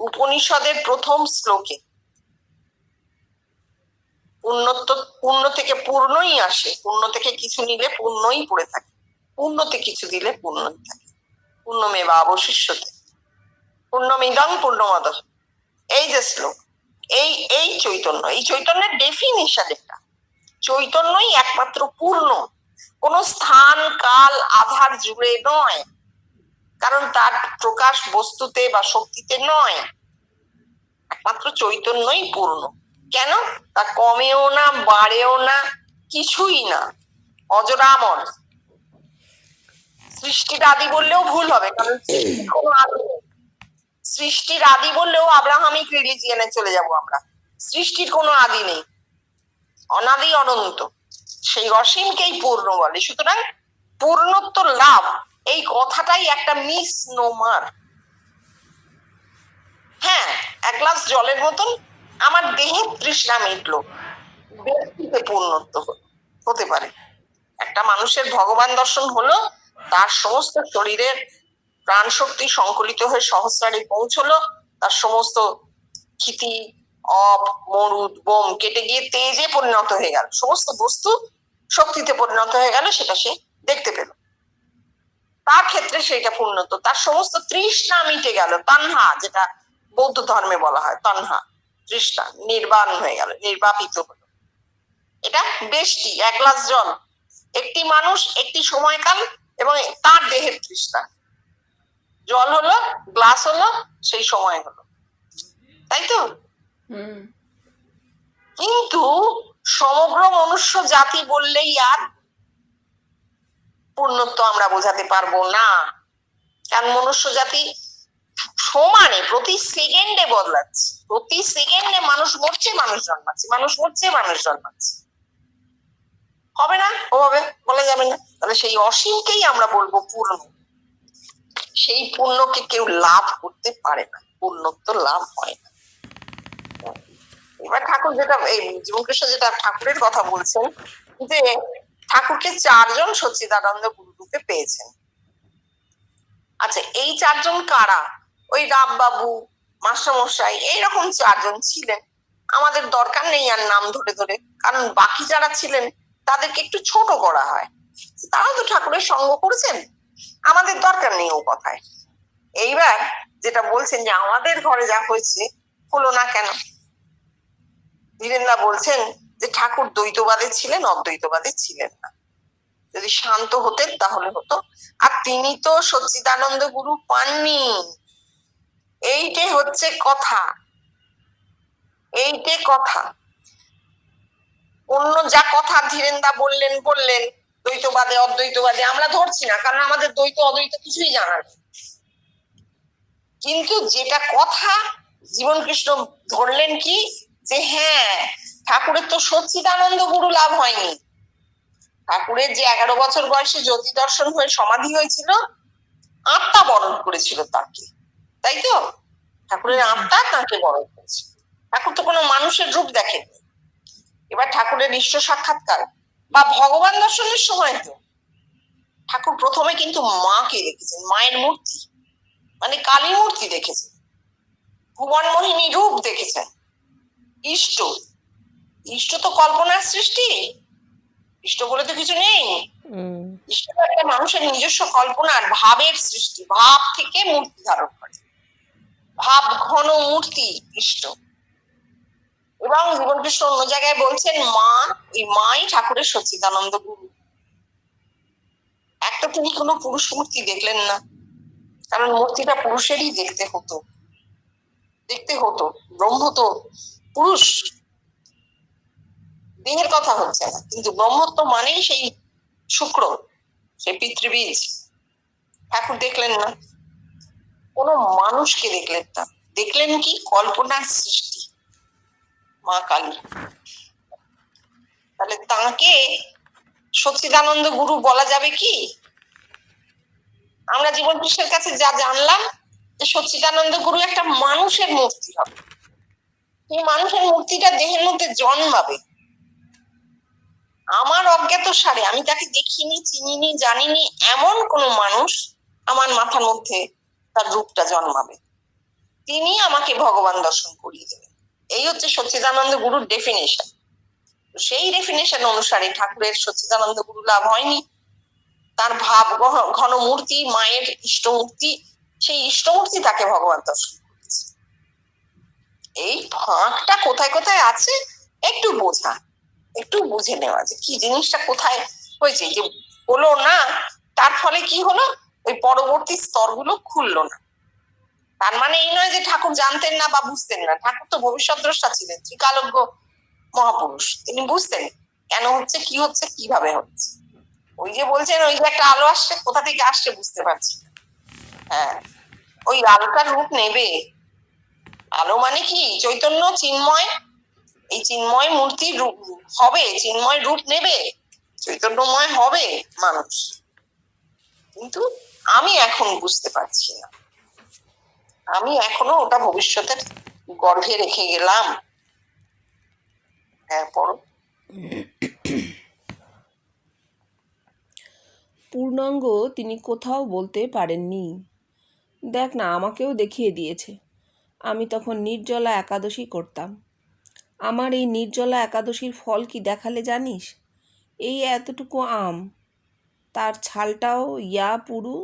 উপনিষদের প্রথম শ্লোকে। পূর্ণত্ব, পূর্ণ থেকে পূর্ণই আসে, পূর্ণ থেকে কিছু নিলে পূর্ণই পড়ে থাকে, পূর্ণতে কিছু দিলে পূর্ণই থাকে। পূর্ণমেবা অবশিষ্যতে পূর্ণমিদং পূর্ণমাদাঃ, এই যে শ্লোক, এই চৈতন্য, এই চৈতন্যের ডেফিনিশন এটা। চৈতন্যই একমাত্র পূর্ণ, কোন স্থান কাল আধার জুড়ে নয়, কারণ তার প্রকাশ বস্তুতে বা শক্তিতে নয়। একমাত্র চৈতন্যই পূর্ণ। কেন? তা কমেও না, বাড়েও না, কিছুই না, অজরামর। সৃষ্টির আদি বললেও ভুল হবে, কারণ কোনো আদি, সৃষ্টির আদি বললেও আব্রাহামিক রিলিজিয়নে চলে যাব আমরা। সৃষ্টির কোনো আদি নেই, অনাদি অনন্ত, সেই অসীমকেই পূর্ণ বলে। সুতরাং পূর্ণত্ব লাভ, এই কথাটাই একটা মিসনোমার। হ্যাঁ, এক গ্লাস জলের মতন আমার দেহের তৃষ্ণা মিটলো, ব্যক্তিতে পূর্ণত্ব হতে পারে। একটা মানুষের ভগবান দর্শন হলো, তার সমস্ত শরীরের প্রাণ শক্তি সংকলিত হয়ে সহস্রারে পৌঁছলো, তার সমস্ত ক্ষিতি অপ মরুদ বোম কেটে গিয়ে তেজে পরিণত হয়ে গেল, সমস্ত বস্তু শক্তিতে পরিণত হয়ে গেল, সেটা সে দেখতে পেল। তার ক্ষেত্রে সেটা পূর্ণত্ব, তার সমস্ত তৃষ্ণা মিটে গেল, তান্হা যেটা বৌদ্ধ ধর্মে বলা হয়, তান্হা তৃষ্ণা নির্বাণ হয়ে গেল, নির্বাপিত হলো। এটা বেশটি, এক গ্লাস জল, একটি মানুষ, একটি সময়কাল, এবং তার দেহের তৃষ্ণা। জল হলো, গ্লাস হলো, সেই সময় হলো, তাই তো? কিন্তু সমগ্র মনুষ্য জাতি বললেই আর পূর্ণত্ব আমরা বোঝাতে পারবো না, কারণ মনুষ্য জাতি সমানে প্রতি সেকেন্ডে বদলাচ্ছে, প্রতি সেকেন্ডে মানুষ মরছে, মানুষ জন্মাচ্ছে, মানুষ মরছে, মানুষ জন্মাচ্ছে। হবে না, ওভাবে বলা যাবে না। তাহলে সেই অসীমকেই আমরা বলবো পূর্ণ। সেই পূর্ণকে কেউ লাভ করতে পারে না, পূর্ণত্ব লাভ হয় না। এবার ঠাকুর যেটা, এই জীবনকৃষ্ণ যেটা ঠাকুরের কথা বলছেন, যে ঠাকুরকে 4 জন সচ্চিদানন্দ গুরুরূপে পেয়েছেন। আচ্ছা, এই 4 জন কারা? ওই রামবাবু, মাস্টারমশাই, এইরকম 4 জন ছিলেন। আমাদের দরকার নেই আর নাম ধরে ধরে, কারণ বাকি যারা ছিলেন তাদেরকে একটু ছোট করা হয়। তারাও তো ঠাকুরের সঙ্গ করেছেন, আমাদের দরকার নেই ও কথায়। এইবার যেটা বলছেন যে আমাদের ঘরে যা হয়েছে হলো না কেন, ধীরেনদা বলছেন যে ঠাকুর দ্বৈতবাদে ছিলেন, অদ্বৈতবাদে ছিলেন না। যদি শান্ত হতেন তাহলে হতো। আর তিনি তো সচ্চিদানন্দ গুরু পাননি, এইটাই হচ্ছে কথা, এইটাই কথা। অন্য যা কথা ধীরেনদা বললেন দ্বৈতবাদে অদ্বৈতবাদে, আমরা ধরছি না, কারণ আমাদের দ্বৈত অদ্বৈত কিছুই জানা নেই। কিন্তু যেটা কথা জীবন কৃষ্ণ ধরলেন কি, যে হ্যাঁ, ঠাকুরের তো সচ্চিদানন্দ গুরু লাভ হয়নি। ঠাকুরের যে 11 বছর বয়সে জ্যোতি দর্শন হয়ে সমাধি হয়েছিল, আত্মা বরণ করেছিল তাকে, তাই তো? ঠাকুরের আত্মা তাকে বরণ করেছে। ঠাকুর তো কোনো মানুষের রূপ দেখেননি। এবার ঠাকুরের ঈশ্বর সাক্ষাৎকার বা ভগবান দর্শনের সময় তো ঠাকুর প্রথমে কিন্তু মাকে দেখেছেন, মায়ের মূর্তি মানে কালী মূর্তি দেখেছেন, ভুবন মোহিনী রূপ দেখেছেন। ইষ্ট, ইষ্ট তো কল্পনার সৃষ্টি, ইষ্ট বলে তো কিছু নেই। ইষ্ট একটা মানুষের নিজস্ব কল্পনার ভাবের সৃষ্টি, ভাব থেকে মূর্তি ধারণ করে, ভাব ঘন মূর্তি ইষ্ট। এবং জীবন কৃষ্ণ অন্য জায়গায় বলছেন মা, এই মাই ঠাকুরের সচ্চিদানন্দ গুরু। একটা তিনি কোনো পুরুষ মূর্তি দেখলেন না, কারণ মূর্তিটা পুরুষেরই দেখতে হতো। ব্রহ্ম তো পুরুষ, দেহের কথা হচ্ছে না, কিন্তু ব্রহ্মত্ব মানেই সেই শুক্র, সেই পিতৃবীজ। ঠাকুর দেখলেন না, কোনো মানুষকে দেখলেন না, দেখলেন কি কল্পনার সৃষ্টি মা কালী। তাহলে তাকে সচ্চিদানন্দ গুরু বলা যাবে কি? আমরা জীবন কৃষ্ণের কাছে যা জানলাম যে সচ্চিদানন্দ গুরু একটা মানুষের মূর্তি হবে, এই মানুষের মূর্তিটা দেহের মধ্যে জন্মাবে। আমার অজ্ঞাত সারে, আমি তাকে দেখিনি, চিনিনি, জানিনি, এমন কোন মানুষ আমার মাথার মধ্যে তার রূপটা জন্মাবে, তিনি আমাকে ভগবান দর্শন করিয়ে দেবেন। এই হচ্ছে সচ্চিদানন্দ গুরুর ডেফিনেশন। সেই ডেফিনেশন অনুসারে ঠাকুরের সচ্চিদানন্দ গুরু লাভ হয়নি। তার ভাব ঘন মূর্তি, মায়ের ইষ্টমূর্তি, সেই ইষ্টমূর্তি তাকে ভগবান দর্শন করেছে। এই ফাঁকটা কোথায় কোথায় আছে একটু বোঝা, একটু বুঝে নেওয়া যে কি জিনিসটা কোথায় হয়েছে, যে হলো না তার ফলে কি হলো, ওই পরবর্তী স্তরগুলো খুললো না। তার মানে এই নয় যে ঠাকুর জানতেন না বা বুঝতেন না। ঠাকুর তো ভবিষ্যৎ দ্রষ্টা ছিলেন, ত্রিকালজ্ঞ মহাপুরুষ, তিনি বুঝতেন কেন হচ্ছে, কি হচ্ছে, কিভাবে হচ্ছে। ওই যে বলছেন ওই যে একটা আলো আসছে, কোথা থেকে আসছে বুঝতে পারছি না। হ্যাঁ, ওই আলোটার রূপ নেবে। আলো মানে কি? চৈতন্য, চিন্ময়। এই চিন্ময় মূর্তি রূপ হবে, চিন্ময় রূপ নেবে, চৈতন্যময় হবে মানুষ। কিন্তু আমি এখন বুঝতে পারছি না, আমি এখনো ওটা ভবিষ্যতের গর্ভে রেখে গেলাম। হ্যাঁ, পড়ো। পূর্ণাঙ্গ তিনি কোথাও বলতে পারেননি। দেখ না, আমাকেও দেখিয়ে দিয়েছে। আমি তখন নির্জলা একাদশী করতাম। আমার এই নির্জলা একাদশীর ফল কি দেখালে জানিস? এই এতটুকু আম, তার ছালটাও ইয়া পুরু,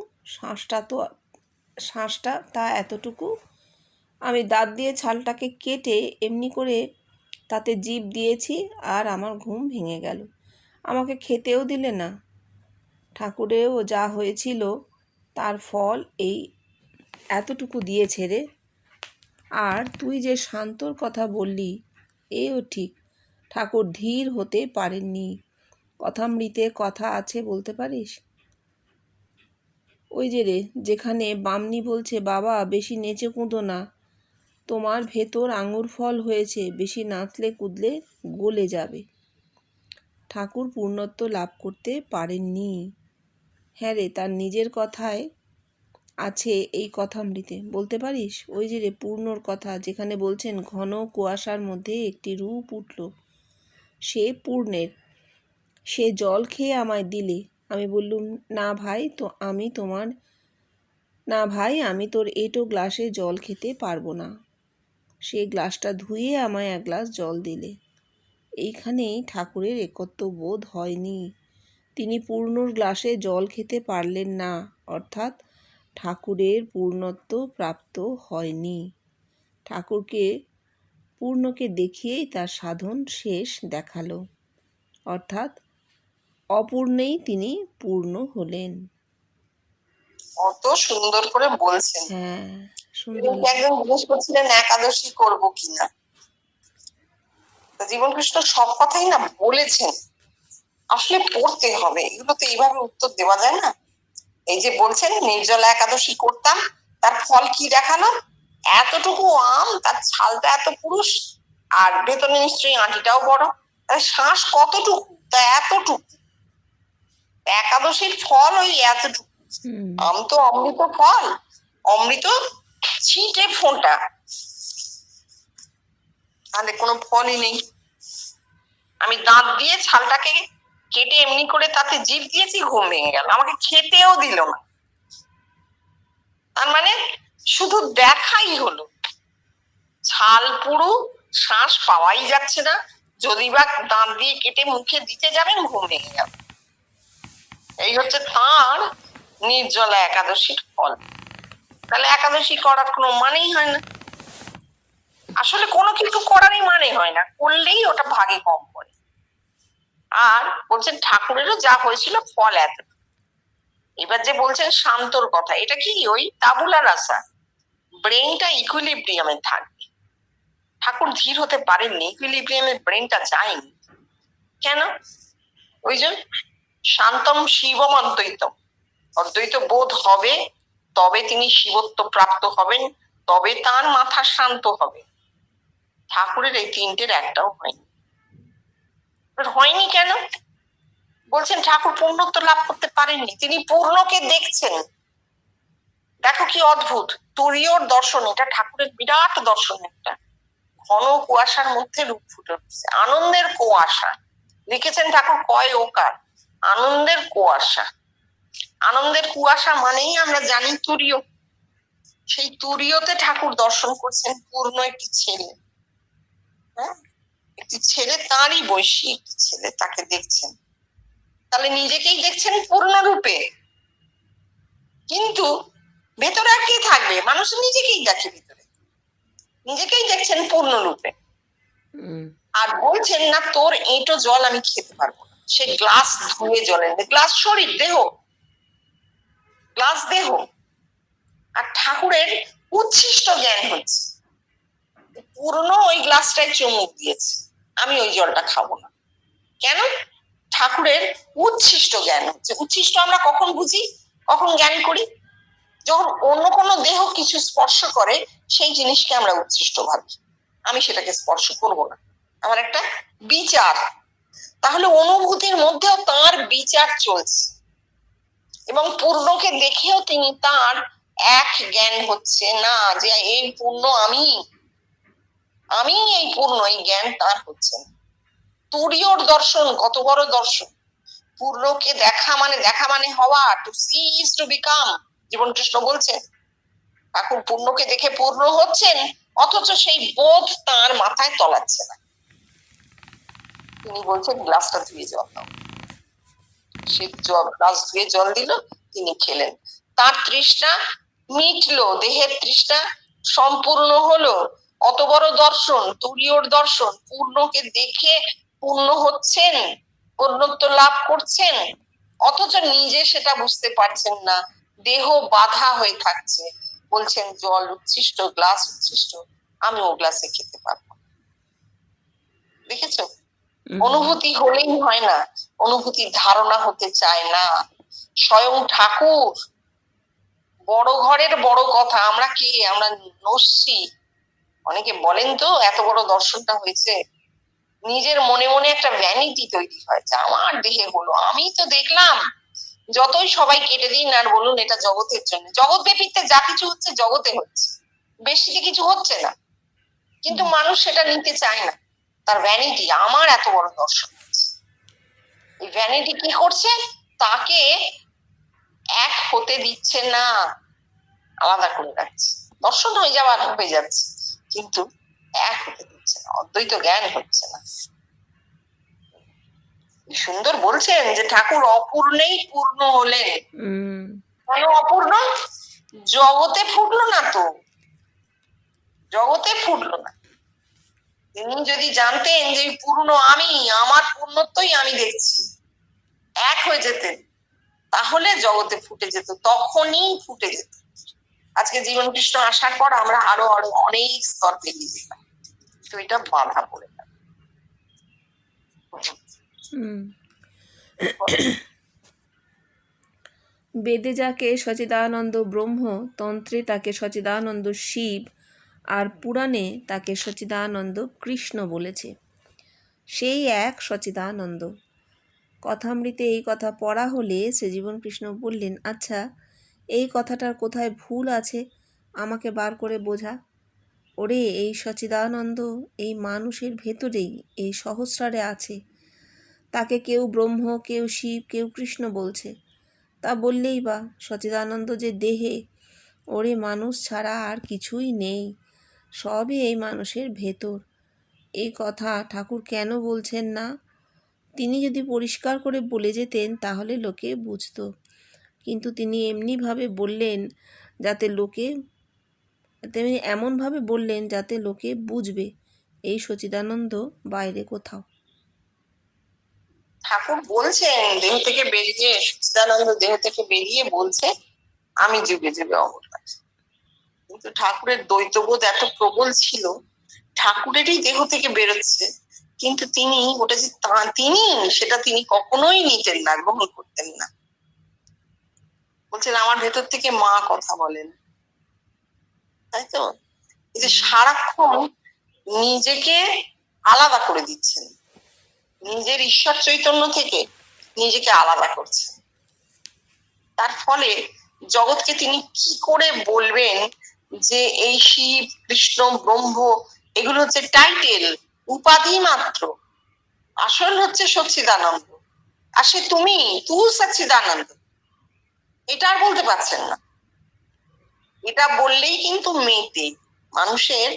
শাঁসটা তা এতটুকু। আমি দাঁত দিয়ে ছালটাকে কেটে এমনি করে তাতে জিভ দিয়েছি, আর আমার ঘুম ভেঙে গেল। আমাকে খেতেও দিলে না। ঠাকুরেও যা হয়েছিল তার ফল এই এতটুকু দিয়েছে রে। আর তুই যে শান্তর কথা বললি, এও ঠিক। ঠাকুর ধীর হতে পারেননি। কথামৃতে কথা আছে, বলতে পারিস? ওই যে রে, যেখানে বামনি বলছে, বাবা বেশি নেচে কুঁদো না, তোমার ভেতর আঙুর ফল হয়েছে, বেশি নাচলে কুদলে গলে যাবে। ঠাকুর পূর্ণত্ব লাভ করতে পারেননি। হ্যাঁ রে, তার নিজের কথায় আছে এই কথামৃতে, বলতে পারিস? ওই যে রে পূর্ণর কথা, যেখানে বলছেন ঘন কুয়াশার মধ্যে একটি রূপ উঠল, সে পূর্ণের। সে জল খেয়ে আমায় দিলে। আমি বললুম, না ভাই আমি তোর এঁটো গ্লাসে জল খেতে পারবো না। সে গ্লাসটা ধুয়ে আমায় এক গ্লাস জল দিলে। এইখানেই ঠাকুরের একত্ব বোধ হয়নি। তিনি পূর্ণর গ্লাসে জল খেতে পারলেন না, অর্থাৎ ঠাকুরের পূর্ণত্ব প্রাপ্ত হয়নি। পূর্ণকে দেখিয়েই তার সাধন শেষ দেখালো, অর্থাৎ অপূর্ণেই তিনি পূর্ণ হলেন। অত সুন্দর করে বলছেন। হ্যাঁ, সুন্দর। একজন জিজ্ঞেস করছিলেন একাদশী করবো কিনা। জীবন কৃষ্ণ সব কথাই না বলেছেন, আসলে পড়তে হবে। এগুলো তো এইভাবে উত্তর দেওয়া যায় না। এই যে বলছেন নির্জলা একাদশী করতাম, তার ফল কি দেখালো? এতটুকু আম, তার ছালটা এত পুরুষ, আর ভেতরে নিশ্চয়ই আঁটিটাও বড়। শ্বাস কতটুকু? তা এতটুকু। একাদশীর ফল ওই এতটুকু। আম তো অমৃত ফল, অমৃত ছিটে ফোঁটা, তাহলে কোনো ফলই নেই। আমি দাঁত দিয়ে ছালটাকে কেটে এমনি করে তাতে জিভ দিয়েছি, ঘুম ভেঙে গেল, আমাকে খেতেও দিল না। তার মানে শুধু দেখাই হলো, ছাল পুরু, শ্বাস পাওয়াই যাচ্ছে না, যদি বা দাঁত দিয়ে কেটে মুখে দিতে যাবেন ঘুম ভেঙে গেল। এই হচ্ছে তার নির্জলা একাদশীর ফল। তাহলে একাদশী করার কোনো মানেই হয় না, আসলে কোনো কিছু করারই মানে হয় না, করলেই ওটা ভাগে কম পড়ে। আর বলছেন ঠাকুরেরও যা হয়েছিল ফল এত। এবার যে বলছেন শান্তর কথা, এটা কি ওই তাবুলা রাসা, ব্রেনটা ইকুইলিব্রিয়ামে থাকবে। ঠাকুর ধীর হতে পারেননি, ইকুইলিব্রিয়ামে ব্রেনটা যায়নি কেন? ওই যে শান্তম শিবম অদ্বৈতম, অদ্বৈত বোধ হবে তবে তিনি শিবত্ব প্রাপ্ত হবেন, তবে তার মাথা শান্ত হবে। ঠাকুরের এই তিনটের একটাও হয়নি। হয়নি কেন? বলছেন ঠাকুর পূর্ণত্ব লাভ করতে পারেননি, তিনি পূর্ণকে দেখছেন। দেখো কি অদ্ভুত তুরীয়র দর্শন, এটা ঠাকুরের বিরাট দর্শন। একটা ঘন কুয়াশার মধ্যে রূপ ফুটে উঠছে, আনন্দের কুয়াশা। লিখেছেন ঠাকুর কয় ওকার, আনন্দের কুয়াশা। আনন্দের কুয়াশা মানেই আমরা জানি তুরীয়। সেই তুরীয়তে ঠাকুর দর্শন করছেন পূর্ণ একটি ছেলে। হ্যাঁ, একটি ছেলে, তারই বয়সী একটি ছেলে, তাকে দেখছেন। তাহলে নিজেকেই দেখছেন পূর্ণ রূপে, কিন্তু ভেতরে আর কি থাকবে? মানুষ নিজেকেই দেখে, ভিতরে নিজেকেই দেখছেন পূর্ণ রূপে। আর বলছেন না তোর এঁটো জল আমি খেতে পারবো না, সে গ্লাস ধুয়ে জলেন, গ্লাস শরীর দেহ, গ্লাস দেহ। আর ঠাকুরের উচ্ছিষ্ট জ্ঞান হচ্ছে, পূর্ণ ওই গ্লাসটায় চুমুক দিয়েছে, আমি ওই জলটা খাবো না। কেন? ঠাকুরের উচ্ছিষ্ট জ্ঞান হচ্ছে। উচ্ছিষ্ট আমরা কখন বুঝি, কখন জ্ঞান করি? যখন অন্য কোনো দেহ কিছু স্পর্শ করে, সেই জিনিসকে আমরা উচ্ছিষ্ট ভাবি, আমি সেটাকে স্পর্শ করব না, আমার একটা বিচার। তাহলে অনুভূতির মধ্যেও তার বিচার চলছে, এবং পূর্ণকে দেখেও তিনি তার এক জ্ঞান হচ্ছে না যে এই পূর্ণ আমি, আমি এই পূর্ণ, এই জ্ঞান তার হচ্ছে না। তুরীয়র দর্শন কত বড় দর্শন! পূর্ণকে দেখা মানে হওয়া, to see is to become. জীবন কৃষ্ণ বলছেন ঠাকুর পূর্ণকে দেখে পূর্ণ হচ্ছেন, অথচ সেই বোধ তার মাথায় তলাচ্ছে না। তিনি বলছেন গ্লাসটা ধুয়ে জল দাও, সে গ্লাস ধুয়ে জল দিল, তিনি খেলেন, তার তৃষ্ণা মিটলো, দেহের তৃষ্ণা সম্পূর্ণ হলো। অত বড় দর্শন, তুরীয়র দর্শন, পূর্ণকে দেখে পূর্ণ হচ্ছেন, পূর্ণত্ব লাভ করছেন, অথচ নিজে সেটা বুঝতে পারছেন না, দেহ বাধা হয়ে থাকছে। বলছেন জল উচ্ছিষ্ট, গ্লাস উচ্ছিষ্ট, আমি ও গ্লাসে খেতে পারবো। দেখেছো, অনুভূতি হলেই হয় না, অনুভূতির ধারণা হতে চায় না। স্বয়ং ঠাকুর, বড় ঘরের বড় কথা, আমরা কি, আমরা নস্যি। অনেকে বলেন তো এত বড় দর্শনটা হয়েছে, নিজের মনে মনে একটা ভ্যানিটি তৈরি হয় যে আমার দেহে হলো, আমি তো দেখলাম। যতই সবাই কেটে দিন আর বলুন এটা জগতের জন্য, জগৎ ব্যাপিতে যা কিছু হচ্ছে জগতে হচ্ছে, বেশিতে কিছু হচ্ছে না, কিন্তু মানুষ সেটা নিতে চায় না। তার ভ্যানিটি, আমার এত বড় দর্শন হচ্ছে। এই ভ্যানিটি কি করছে? তাকে এক হতে দিচ্ছে না, আলাদা করে রাখছে। দর্শন হয়ে যাচ্ছে, কিন্তু এক হতে দিচ্ছে না, অদ্বৈত জ্ঞান হচ্ছে না। সুন্দর বলছেন যে ঠাকুর অপূর্ণেই পূর্ণ হলেন। কেন অপূর্ণ? জগতে ফুটলো না তো, জগতে ফুটলো না। তিনি যদি জানতেন যে পূর্ণ আমি, আমার পূর্ণত্বই আমি দেখছি, এক হয়ে যেতেন, তাহলে জগতে ফুটে যেত, তখনই ফুটে যেত। আজকে জীবন কৃষ্ণ আসার পর আমরা আরো আরো অনেক স্তর পেরিয়ে যেতাম, তো এটা বাধা পড়ে গেল। বেদে যাকে সচিদানন্দ ব্রহ্ম, তন্ত্রে তাকে সচিদানন্দ শিব, আর পুরাণে তাকে সচিদানন্দ কৃষ্ণ বলেছে। সেই এক সচিদানন্দ। কথামৃতে এই কথা পড়া হলে শ্রীজীবন কৃষ্ণ বললেন, আচ্ছা এই কথাটার কোথায় ভুল আছে আমাকে বার করে বোঝা। ওরে, এই সচিদানন্দ এই মানুষের ভেতরেই, এই সহস্রারে আছে। তাকে কেউ ব্রহ্ম, কেউ শিব, কেউ কৃষ্ণ বলছে। তা বললেই বা সচিদানন্দ যে দেহে, ওরে মানুষ ছাড়া আর কিছুই নেই, সবই এই মানুষের ভেতর, এই কথা ঠাকুর কেন বলছেন না? তিনি যদি পরিষ্কার করে বলে যেতেন তাহলে লোকে বুঝত, কিন্তু তিনি এমনিভাবে বললেন যাতে লোকে তেমনি এমনভাবে বললেন যাতে লোকে বুঝবে এই সচিদানন্দ বাইরে কোথাও। ঠাকুর বলছেন দেহ থেকে বেরিয়ে, সচ্চিদানন্দ দেহ থেকে বেরিয়ে বলছে আমি যুগে যুগে অমর আছি। কিন্তু ঠাকুরের দ্বৈতবোধ এত প্রবল ছিল, ঠাকুরেরই দেহ থেকে বেরোচ্ছে, কিন্তু তিনি ওটা যে তিনি সেটা তিনি কখনোই নিতেন না, গ্রহণ করতেন না। বলছেন আমার ভেতর থেকে মা কথা বলেন, তাই তো? এই যে সারাক্ষণ নিজেকে আলাদা করে দিচ্ছেন, নিজের ঈশ্বর চৈতন্য থেকে নিজেকে আলাদা করছেন। তার ফলে জগৎকে তিনি কি করে বলবেন যে এই শিব, কৃষ্ণ, ব্রহ্ম এগুলো হচ্ছে টাইটেল, উপাধি মাত্র, আসল হচ্ছে সচ্চিদানন্দ, আর সে তুমি, তুই সচ্চিদানন্দ, এটা আর বলতে পারছেন না। এটা বললেই কিন্তু মেতে মানুষের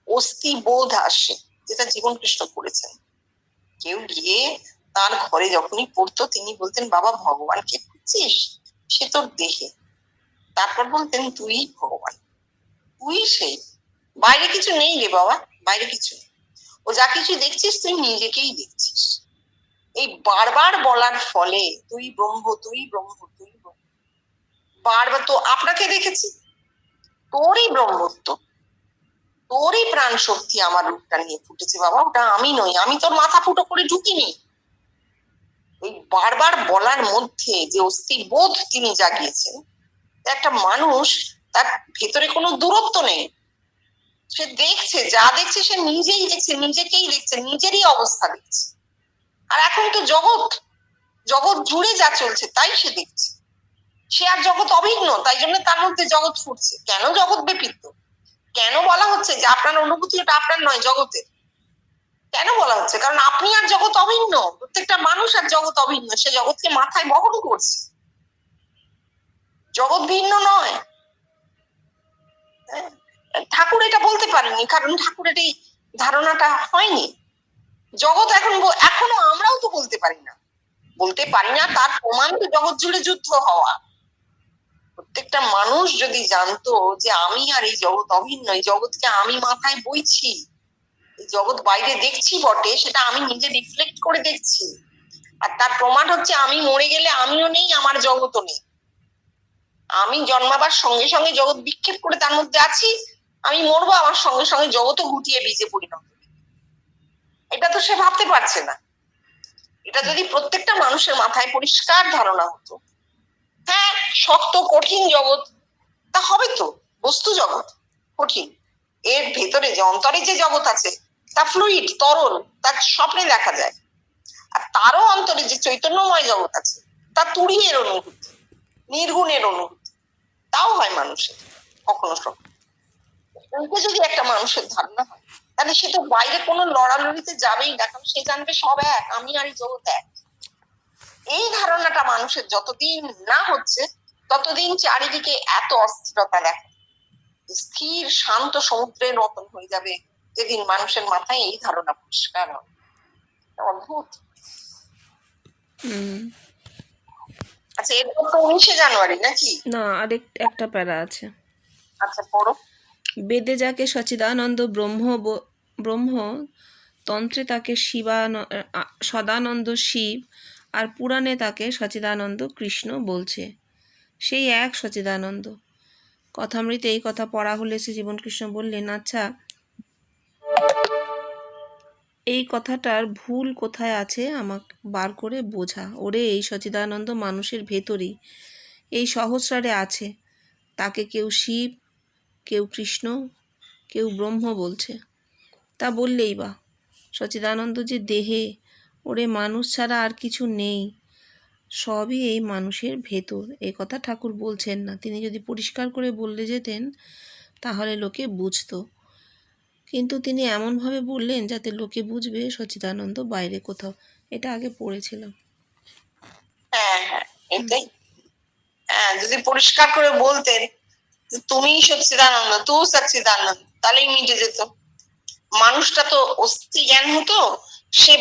অস্থি বোধ আসে, যেটা জীবন কৃষ্ণ করেছেন। কেউ গিয়ে তার ঘরে যখনই পড়তো তিনি বলতেন বাবা ভগবানকে খুঁজছিস, সে তোর দেহে। তারপর বলতেন তুই ভগবান, তুই সেই, বাইরে কিছু নেই রে বাবা, বাইরে কিছু নেই, ও যা কিছু দেখছিস তুই নিজেকেই দেখছিস। এই বারবার বলার ফলে তুই ব্রহ্ম, তুই ব্রহ্ম, তুই ব্রহ্ম, বারবার তো আপনাকে দেখেছি, তোরই ব্রহ্মত্ব, তোরই প্রাণ শক্তি আমার রূপটা নিয়ে ফুটেছে বাবা, ওটা আমি নই, আমি তোর মাথা ফুটো করে ঢুকিনি। এই বারবার বলার মধ্যে যে অস্থিবোধ তিনি জাগিয়েছেন, একটা মানুষ তার ভেতরে কোনো দূরত্ব নেই, সে দেখছে, যা দেখছে সে নিজেই দেখছে, নিজেকেই দেখছে, নিজেরই অবস্থা দেখছে। আর এখন তো জগৎ, জগৎ জুড়ে যা চলছে তাই সে দেখছে। সে আর জগৎ অভিন্ন, তাই জন্য তার মধ্যে জগৎ ফুটছে। কেন জগৎ ব্যাপিত? কেন বলা হচ্ছে যে আপনার অনুভূতি ওটা আপনার নয়, জগতের? কেন বলা হচ্ছে? কারণ আপনি আর জগৎ অভিন্ন, প্রত্যেকটা মানুষ আর জগৎ অভিন্ন, সে জগৎকে মাথায় বহন করছে, জগৎ ভিন্ন নয়। ঠাকুর এটা বলতে পারেনি, কারণ ঠাকুরের এই ধারণাটা হয়নি। জগৎ এখনো আমরাও তো বলতে পারি না, তার প্রমাণ তো জগৎ জুড়ে যুদ্ধ হওয়া। প্রত্যেকটা মানুষ যদি জানতো যে আমি আর এই জগৎ অভিন্ন, এই জগৎকে আমি মাথায় বইছি, এই জগৎ বাইরে দেখছি বটে, সেটা আমি নিজে রিফ্লেক্ট করে দেখছি, আর তার প্রমাণ হচ্ছে আমি মরে গেলে আমিও নেই, আমার জগৎও নেই। আমি জন্মাবার সঙ্গে সঙ্গে জগৎ বিক্ষেপ করে তার মধ্যে আছি, আমি মরবো, আমার সঙ্গে সঙ্গে জগৎও গুটিয়ে বীজে পরিণত। এটা তো সে ভাবতে পারছে না। এটা যদি প্রত্যেকটা মানুষের মাথায় পরিষ্কার ধারণা হতো, হ্যাঁ শক্ত কঠিন জগৎ, তা হবে তো, বস্তু জগৎ কঠিন, এর ভেতরে যে অন্তরে যে জগৎ আছে তা ফ্লুইড, তরল, তার স্বপ্নে দেখা যায়। আর তারও অন্তরে যে চৈতন্যময় জগৎ আছে তা তুরীয়ের অনুভূতি, নির্গুণের অনুভূতি, তাও হয় মানুষের কখনো সব। ওইটা যদি একটা মানুষের ধারণা হয়, তাহলে সে তো বাইরে কোনো লড়ালড়িতে যাবেই না, কারণ সে জানবে সব এক, আমি আর এই জগৎ এক। এই ধারণাটা মানুষের যতদিন না হচ্ছে ততদিন চারিদিকে এত অস্থিরতা দেখা, স্থির শান্ত সমুদ্রের মতন হয়ে যাবে যেদিন মানুষের মাথায় এই ধারণা পরিষ্কার হবে। অদ্ভুত। আচ্ছা, এরপর তো 19শে জানুয়ারি নাকি? না, একটা প্যারা আছে। আচ্ছা পড়ো। বেদে যাকে সচিদানন্দ ব্রহ্ম, তন্ত্রে তাকে সদানন্দ শিব, আর পুরাণে তাকে সচিদানন্দ কৃষ্ণ বলছে। সেই এক সচিদানন্দ। কথামৃতে এই কথা পড়া হলে শ্রী জীবন কৃষ্ণ বললেন, আচ্ছা এই কথাটার ভুল কোথায় আছে আমাকে বার করে বোঝা। ওরে এই সচিদানন্দ মানুষের ভেতরই, এই সহস্রারে আছে। তাকে কেউ শিব, কেউ কৃষ্ণ, কেউ ব্রহ্ম বলছে। তা বললেই বা সচিদানন্দ যে দেহে, ওরে মানুষ ছাড়া আর কিছু নেই, সবই এই মানুষের ভেতর, এ কথা ঠাকুর বলছেন না। তিনি যদি পরিষ্কার করে বললে যেতেন তাহলে লোকে বুঝতো, কিন্তু তিনি এমনভাবে বললেন যাতে লোকে বুঝবে সচিদানন্দ বাইরে কোথাও। এটা আগে পড়েছিলাম। হ্যাঁ হ্যাঁ, এটাই। হ্যাঁ, যদি পরিষ্কার করে বলতেন যে তুমিই সচ্চিদানন্দ, তু সচ্চিদানন্দ, তাহলেই মিটে যেত। মানুষটা তো অস্থি জ্ঞান হতো। সে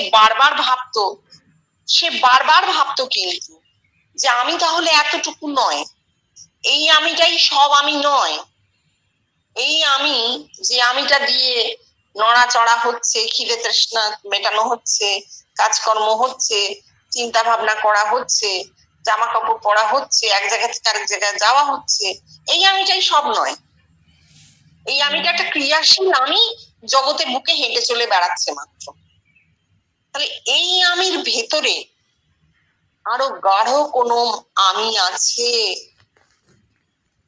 বারবার ভাবতো কিন্তু যে আমি তাহলে এতটুকু নয়, এই আমিটাই সব আমি নয়। এই আমি, যে আমিটা দিয়ে নড়াচড়া হচ্ছে, খিদে তৃষ্ণা মেটানো হচ্ছে, কাজকর্ম হচ্ছে, চিন্তা ভাবনা করা হচ্ছে, জামা কাপড় পরা হচ্ছে, এক জায়গা থেকে আরেক জায়গায় যাওয়া হচ্ছে, এই আমিটাই সব নয়। এই আমিটা একটা ক্রিয়াশীল আমি, জগতের বুকে হেঁটে চলে বেড়াচ্ছে মাত্র। তাহলে এই আমির ভেতরে আরো গাঢ় কোনো আমি আছে।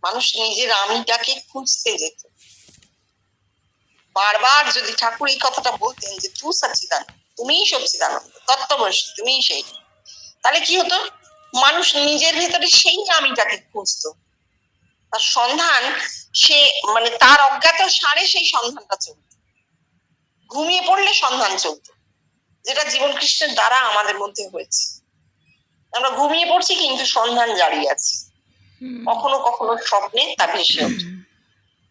মানুষ নিজের আমিটাকে খুঁজতে যেত। বারবার যদি ঠাকুর এই কথাটা বলতেন যে তু সচ্চিদানন্দ, তুমিই সচ্চিদানন্দ, তত্ত্বমসি, তুমিই সেই, তাহলে কি হতো? মানুষ নিজের ভেতরে সেই আমিটাকে খুঁজতো। তার সন্ধান, সে মানে তার অজ্ঞাত সারে সেই সন্ধানটা চলত। ঘুমিয়ে পড়লে সন্ধান চলত, যেটা জীবন কৃষ্ণের দ্বারা আমাদের মধ্যে হয়েছে। আমরা ঘুমিয়ে পড়ছি কিন্তু সন্ধান জারি আছে। কখনো কখনো স্বপ্নে তা ভেসে ওঠে।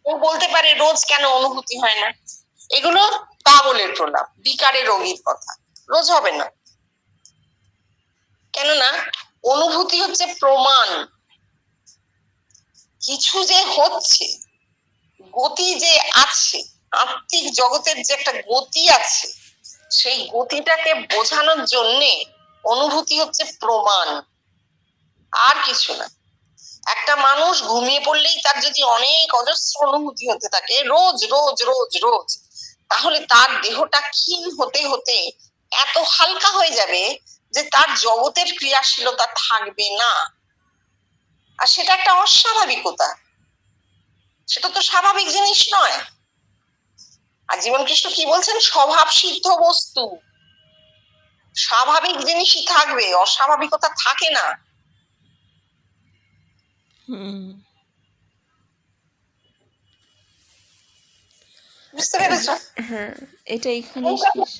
ও বলতে পারে রোজ কেন অনুভূতি হয় না? এগুলো পাগলের প্রলাপ, বিকারে রোগীর কথা। রোজ হবে না, কেননা অনুভূতি হচ্ছে প্রমাণ কিছু যে হচ্ছে, গতি যে আছে, আত্মিক জগতের যে একটা গতি আছে, সেই গতিটাকে বোঝানোর জন্যে অনুভূতি হচ্ছে প্রমাণ, আর কিছু না। একটা মানুষ ঘুমিয়ে পড়লেই তার যদি অনেক অজস্র অনুভূতি হতে থাকে রোজ রোজ রোজ রোজ, তাহলে তার দেহটা ক্ষীণ হতে হতে এত হালকা হয়ে যাবে যে তার জগতের ক্রিয়াশীলতা থাকবে না। আর সেটা একটা অস্বাভাবিকতা, সেটা তো স্বাভাবিক জিনিস নয়। আর জীবন কৃষ্ণ কি বলছেন? স্বভাব সিদ্ধ বস্তু, স্বাভাবিক জিনিসই থাকবে, অস্বাভাবিকতা থাকে না। বুঝতে পেরেছ? হ্যাঁ, এটা এখানেই শেষ।